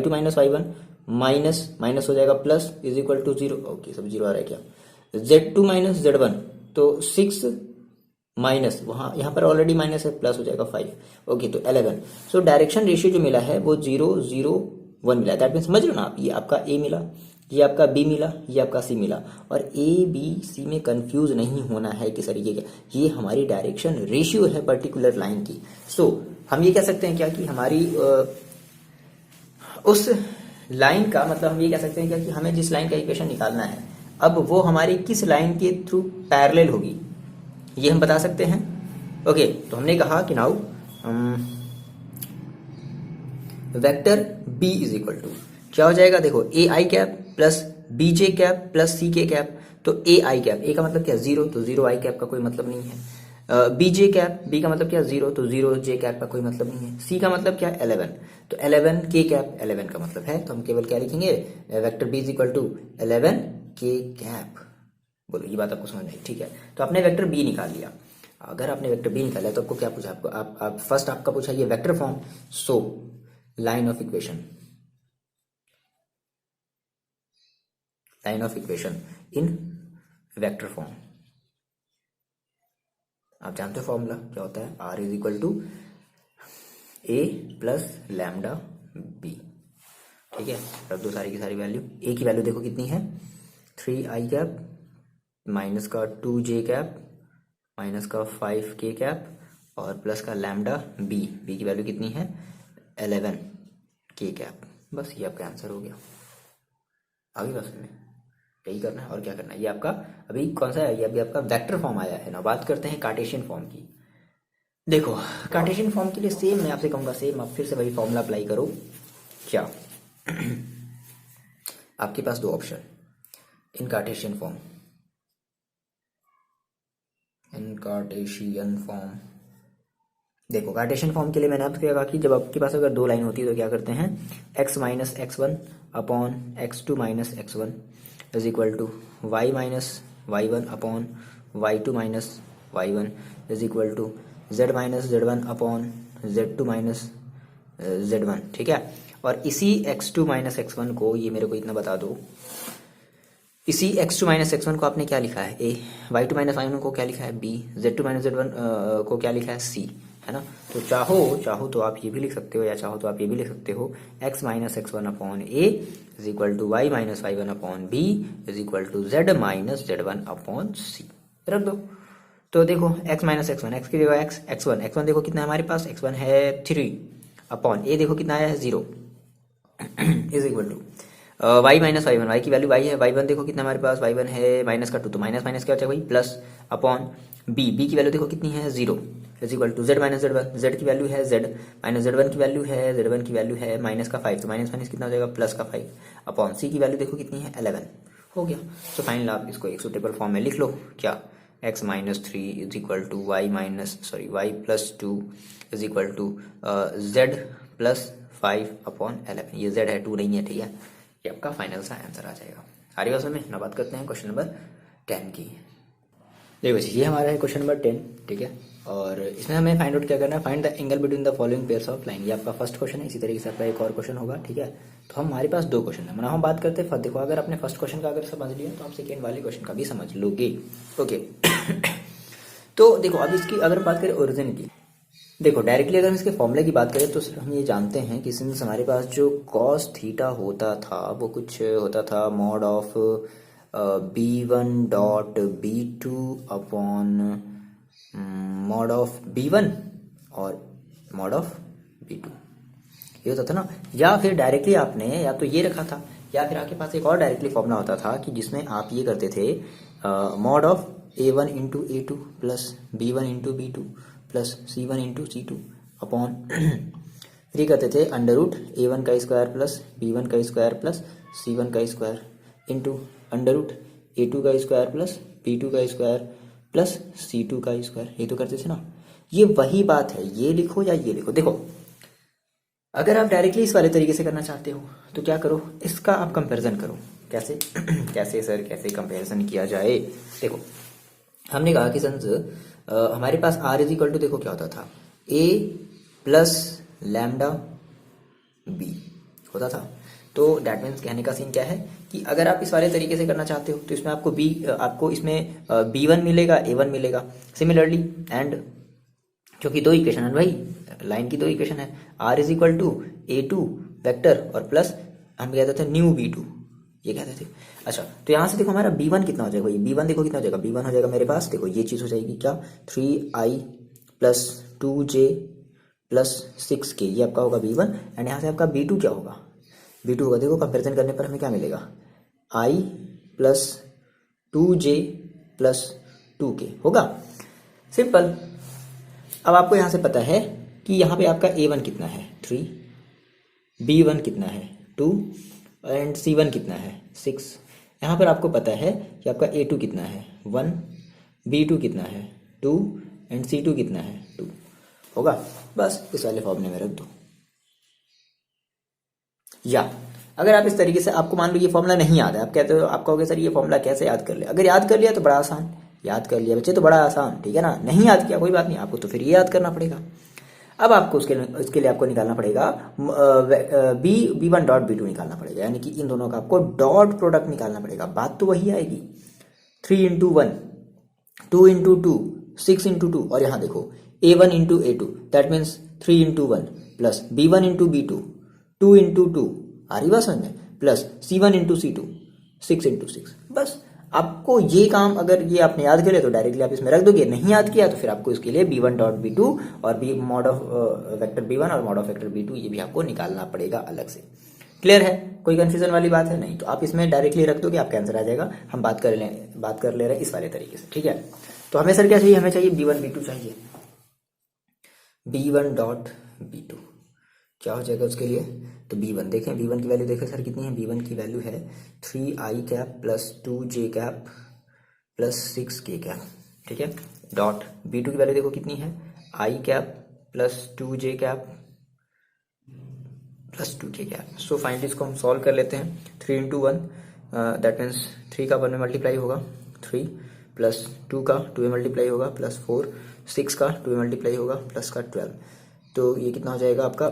Speaker 1: minus y1 minus minus हो जाएगा plus is equal to 0। Okay, सब 0 आ रहा है क्या। z2 माइनस z1, तो 6 माइनस वहाँ यहाँ पर ऑलरेडी माइनस है, प्लस हो जाएगा 5। ओके, तो 11। सो डायरेक्शन रेशियो जो मिला है वो 0 0 1 मिला है। दैट मीन समझ रहे हो ना आप, ये आपका ए मिला, ये आपका बी मिला, ये आपका सी मिला। और ए बी सी में कंफ्यूज नहीं होना है किस तरीके का, ये हमारी डायरेक्शन रेशियो है पर्टिकुलर लाइन की। सो हम ये कह सकते हैं क्या कि हमारी उस लाइन का मतलब हम ये कह सकते हैं क्या कि हमें जिस लाइन का इक्वेशन निकालना है, अब वो हमारी किस लाइन के थ्रू पैरेलल होगी, ये हम बता सकते हैं। ओके, तो हमने कहा कि now vector B is equal to क्या हो जाएगा, देखो A I cap plus B J cap plus C K cap. तो ए आई कैप, ए का मतलब क्या 0, तो 0 आई कैप का कोई मतलब नहीं है। बी जे कैप, बी का मतलब क्या 0, तो 0 जे कैप का कोई मतलब नहीं है। सी का मतलब क्या 11, तो 11 के कैप 11 का मतलब है, तो हम केवल क्या लिखेंगे, vector B is equal to 11 k cap. बोलो ये बात आपको समझ में आई, ठीक है। तो आपने वेक्टर बी निकाल लिया। अगर आपने वेक्टर बी निकाला तो आपको क्या पूछा, आपको आप फर्स्ट आपका पूछा ये vector form. So line of equation in vector form. आप जानते हो फॉर्मूला क्या होता है, r is equal to a plus lambda b. ठीक है, रख दो सारी की सारी वैल्यू। ए की वैल्यू देखो कितनी है 3 आई कैप माइनस का 2 जे कैप माइनस का 5 के कैप और प्लस का लैम्डा बी, बी की वैल्यू कितनी है 11 के कैप। बस ये आपका आंसर हो गया। आगे बस में यही करना है और क्या करना है। ये आपका अभी कौन सा है, ये अभी आपका वेक्टर फॉर्म आया है ना। बात करते हैं कार्टेशियन फॉर्म की। देखो कार्टेशियन फॉर्म के लिए सेम मैं आपसे कहूंगा, सेम आप फिर से वही फॉर्मूला अप्लाई करो। क्या आपके पास दो option in Cartesian form, in Cartesian form. देखो कार्टेशियन फॉर्म के लिए मैंने आपको क्या कहा कि जब आपके पास अगर दो लाइन होती है तो क्या करते हैं, x minus x1 upon x2 minus x1 is equal to y minus y1 upon y2 minus y1 is equal to z minus z1 upon z2 minus z1। ठीक है, और इसी x2 माइनस x1 को, ये मेरे को इतना बता दो, इसी x2 माइनस x1 को आपने क्या लिखा है a, y2 माइनस y1 को क्या लिखा है b, z2 माइनस z1 को क्या लिखा है c, है ना। तो चाहो तो आप ये भी लिख सकते हो या चाहो तो आप ये भी लिख सकते हो, x minus x1 upon a is equal to y minus y1 upon b is equal to z minus z1 upon c। रख दो। तो देखो x माइनस x1, x की जगह x, x1 देखो कितना है हमारे पास, x1 है 3 अपॉन a देखो कितना आया है 0 is equal to y minus y1, y की वैल्यू y है, y1 देखो कितना हमारे पास, y1 है माइनस का 2, तो माइनस माइनस क्या होता है भाई प्लस, अपॉन b की वैल्यू देखो कितनी है 0 is equal to z minus z1, z की वैल्यू है z माइनस z1 की वैल्यू है, z1 की वैल्यू है माइनस का 5, तो माइनस माइनस कितना हो जाएगा प्लस का 5, अपॉन c की वैल्यू देखो कितनी है 11। हो गया। तो फाइनल आप इसको एक सुटेबल फॉर्म में लिख लो, क्या x minus 3 is equal to y plus 2 is equal to z plus 5 upon 11। ये z है 2 नहीं है, ठीक है। ये आपका फाइनल सा आंसर आ जाएगा। सारी बात में ना बात करते हैं क्वेश्चन नंबर 10 की। देखो ये हमारा है क्वेश्चन नंबर 10, ठीक है। और इसमें हमें फाइंड आउट क्या करना है, find the angle between the following pairs of line. ये आपका फर्स्ट क्वेश्चन है, इसी तरीके से आपका एक और क्वेश्चन होगा, ठीक है। तो हमारे पास दो क्वेश्चन है, मतलब हम बात करते हैं, देखो अगर आपने फर्स्ट क्वेश्चन का अगर समझ लिया तो आप सेकेंड वाले क्वेश्चन का भी समझ लोगे। ओके तो देखो अब इसकी अगर बात करें ओरिजिन की, देखो डायरेक्टली अगर हम इसके फॉर्मूले की बात करें तो सिर्फ हम ये जानते हैं कि सिंस हमारे पास जो कॉस थीटा होता था वो कुछ होता था mod of b1 dot b2 upon mod of b1 और मॉड ऑफ b2, ये होता था ना। या फिर डायरेक्टली आपने या तो ये रखा था, या फिर आपके पास एक और डायरेक्टली फॉर्मूला होता था कि जिसमें आप ये करते थे mod of a1 into a2 plus b1 into b2 plus c1 into c2 upon फिर करते थे अंडर रूट a1 का स्क्वायर प्लस b1 का स्क्वायर प्लस c1 का square into under root a2 का स्क्वायर प्लस b2 का square plus c2 का square. ये तो करते थे ना। ये वही बात है, ये लिखो या ये लिखो। देखो अगर आप डायरेक्टली इस वाले तरीके से करना चाहते हो तो क्या करो, इसका आप कंपैरिजन करो। कैसे कैसे सर कैसे कंपैरिजन किया जाए। देखो हमने कहा कि सन्स हमारे पास आर इज इक्वल टू, देखो क्या होता था, ए प्लस लैम्डा बी होता था। तो दैट मीन्स कहने का सीन क्या है कि अगर आप इस वाले तरीके से करना चाहते हो तो इसमें आपको इसमें B1 मिलेगा, A1 मिलेगा। सिमिलरली एंड क्योंकि दो इक्वेशन है भाई, लाइन की दो इक्वेशन है, r is equal to A2 vector और प्लस हम कहते थे न्यू B2, ये कहते थे। अच्छा, तो यहाँ से देखो हमारा B1 कितना हो जाएगा, ये B1 देखो कितना हो जाएगा, B1 हो जाएगा मेरे पास, देखो ये चीज़ हो जाएगी क्या, 3i plus 2j plus 6k, ये आपका होगा B1। एंड यहाँ से आपका B2 क्या होगा, B2 होगा, देखो कंपेरिजन करने पर हमें क्या मिलेगा, i plus 2j plus 2k होगा, सिंपल। अब आपको यहाँ से पता है कि यहाँ पे आपका A1 कितना है 3, B1 कितना है 2 एंड C1 कितना है 6। यहाँ पर आपको पता है कि आपका A2 कितना है 1, B2 कितना है 2 एंड C2 कितना है 2 होगा। बस इस वाले फॉर्मूले में रख दो। या अगर आप इस तरीके से, आपको मान लो ये फॉर्मूला नहीं याद है, आप कहते हो, आप कहोगे सर ये फॉर्मूला कैसे याद कर लिया, अगर याद कर लिया तो बड़ा आसान, याद कर लिया बच्चे तो बड़ा आसान, ठीक है ना, नहीं याद किया कोई बात नहीं, आपको तो फिर ये याद करना पड़ेगा। अब आपको उसके लिए आपको निकालना पड़ेगा B1 डॉट B2 निकालना पड़ेगा, यानी कि इन दोनों का आपको डॉट प्रोडक्ट निकालना पड़ेगा। बात तो वही आएगी, 3 इंटू 1, 2 इंटू 2, 6 इंटू 2, और यहाँ देखो A1 into A2, that means 3 into 1 plus B1 into B2, 2 into 2, आ रही बात समझ में, plus C1 into C2, 6 into 6। बस आपको ये काम, अगर ये आपने याद कर लिया तो डायरेक्टली आप इसमें रख दोगे, नहीं याद किया तो फिर आपको इसके लिए B1 डॉट B2 और B mod of vector B1 और मॉड ऑफ वेक्टर B2 ये भी आपको निकालना पड़ेगा अलग से। क्लियर है, कोई कंफ्यूजन वाली बात है नहीं, तो आप इसमें डायरेक्टली रख दोगे, आपका आंसर आ जाएगा। हम बात कर ले रहे हैं इस वाले तरीके से, ठीक है। तो हमें सर क्या चाहिए, हमें चाहिए B1 B2 चाहिए, B1 डॉट B2 क्या हो जाएगा उसके लिए, तो B1 देखें, B1 की वैल्यू देखें सर कितनी है, B1 की वैल्यू है 3i cap plus 2j cap plus 6k cap, ठीक है। डॉट B2 की वैल्यू देखो कितनी है, i cap plus 2j cap plus 2k cap. So finally इसको हम सॉल्व कर लेते हैं, 3 इंटू 1 दैट मीन्स 3 का 1 में मल्टीप्लाई होगा 3, प्लस 2 का 2 में मल्टीप्लाई होगा प्लस 4, 6 का 2 में मल्टीप्लाई होगा प्लस का 12, तो ये कितना हो जाएगा आपका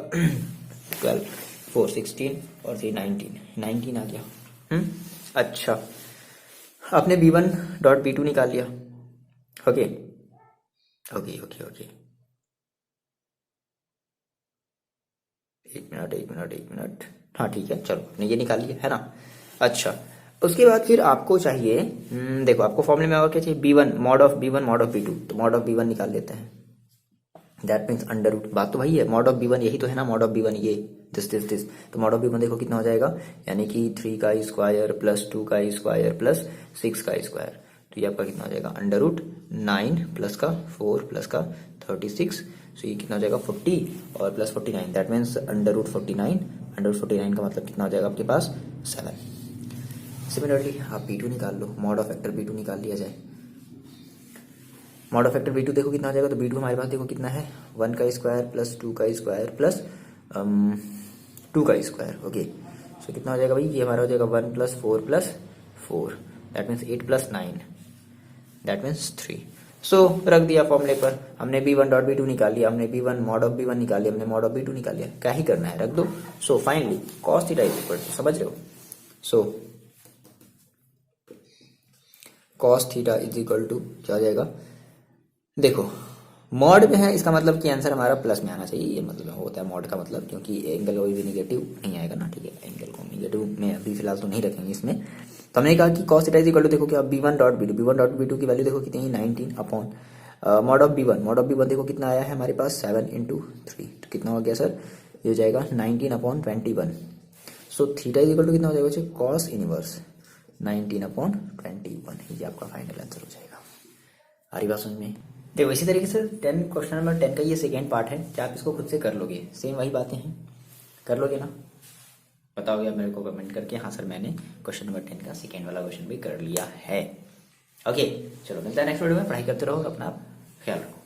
Speaker 1: 12, 4 16 और 3 19 आ गया। अच्छा, आपने B1 डॉट B2 निकाल लिया, ओके ओके ओके ओके, एक मिनट, हाँ ठीक है, चलो आपने ये निकाल लिया है ना। अच्छा, उसके बाद फिर आपको चाहिए, देखो आपको फॉर्मूले में और क्या चाहिए, B1 mod of B1 mod of B2, तो मॉड ऑफ B1 निकाल लेते हैं, दैट मीन्स अंडर रूट, बात तो वही है, मॉड ऑफ B1 यही तो है ना, मॉड ऑफ B1 ये दिस, तो मॉड ऑफ B1 देखो कितना हो जाएगा, यानी कि 3 का स्क्वायर प्लस 2 का स्क्वायर प्लस 6 का स्क्वायर, तो ये आपका कितना हो जाएगा, अंडर रूट 9 प्लस का 4 प्लस का 36, सो ये कितना हो जाएगा 40 और plus 49, that means under root 49, under root 49 का मतलब कितना हो जाएगा आपके पास 7। सिमिलरली आप B2 निकाल लो, मॉड ऑफ वेक्टर B2 निकाल लिया जाए, मॉड ऑफ वेक्टर B2 देखो कितना हो जाएगा, तो B2 हमारे पास देखो कितना है, 1 का स्क्वायर प्लस 2 का स्क्वायर प्लस 2 का स्क्वायर, ओके। सो कितना हो जाएगा भाई, ये हमारा हो जाएगा 1 plus 4 plus 4, that means 8 plus 9, that means 3। सो रख दिया फॉर्मूले पर, हमने B1 डॉट B2 निकाल लिया, हमने B1 मॉड ऑफ B1 निकाल लिया, हमने मॉड ऑफ B2 निकाल लिया, क्या ही करना है, रख दो। So finally cos theta is equal to, समझ रहे हो, so cos theta is equal to क्या हो जाएगा, देखो मॉड में है, इसका मतलब कि आंसर हमारा प्लस में आना चाहिए, ये मतलब होता है मॉड का मतलब, क्योंकि एंगल कोई भी निगेटिव नहीं आएगा ना, ठीक है, एंगल को निगेटिव में अभी फिलहाल तो नहीं रखेंगे इसमें। तो हमने कहा कि cos theta is equal to, देखो क्या B1 डॉट B2 की वैल्यू देखो कितनी है 19 अपॉन मॉड ऑफ B1 देखो कितना आया है हमारे पास 7 इंटू 3, तो कितना हो गया सर, ये हो जाएगा 19 upon 21। So theta is equal to कितना हो जाएगा, कॉस इनवर्स 19 अपॉन 21, ये आपका फाइनल आंसर हो जाएगा। आ रही बात समझ में, देखो इसी तरीके से 10 क्वेश्चन नंबर 10 का ये सेकेंड पार्ट है, क्या आप इसको खुद से कर लोगे, सेम वही बातें हैं, कर लोगे ना, बताओगे आप मेरे को कमेंट करके, हाँ सर मैंने क्वेश्चन नंबर 10 का सेकेंड वाला क्वेश्चन भी कर लिया है। ओके चलो मिलता है नेक्स्ट वीडियो में, पढ़ाई करते रहो, अपना ख्याल रखो।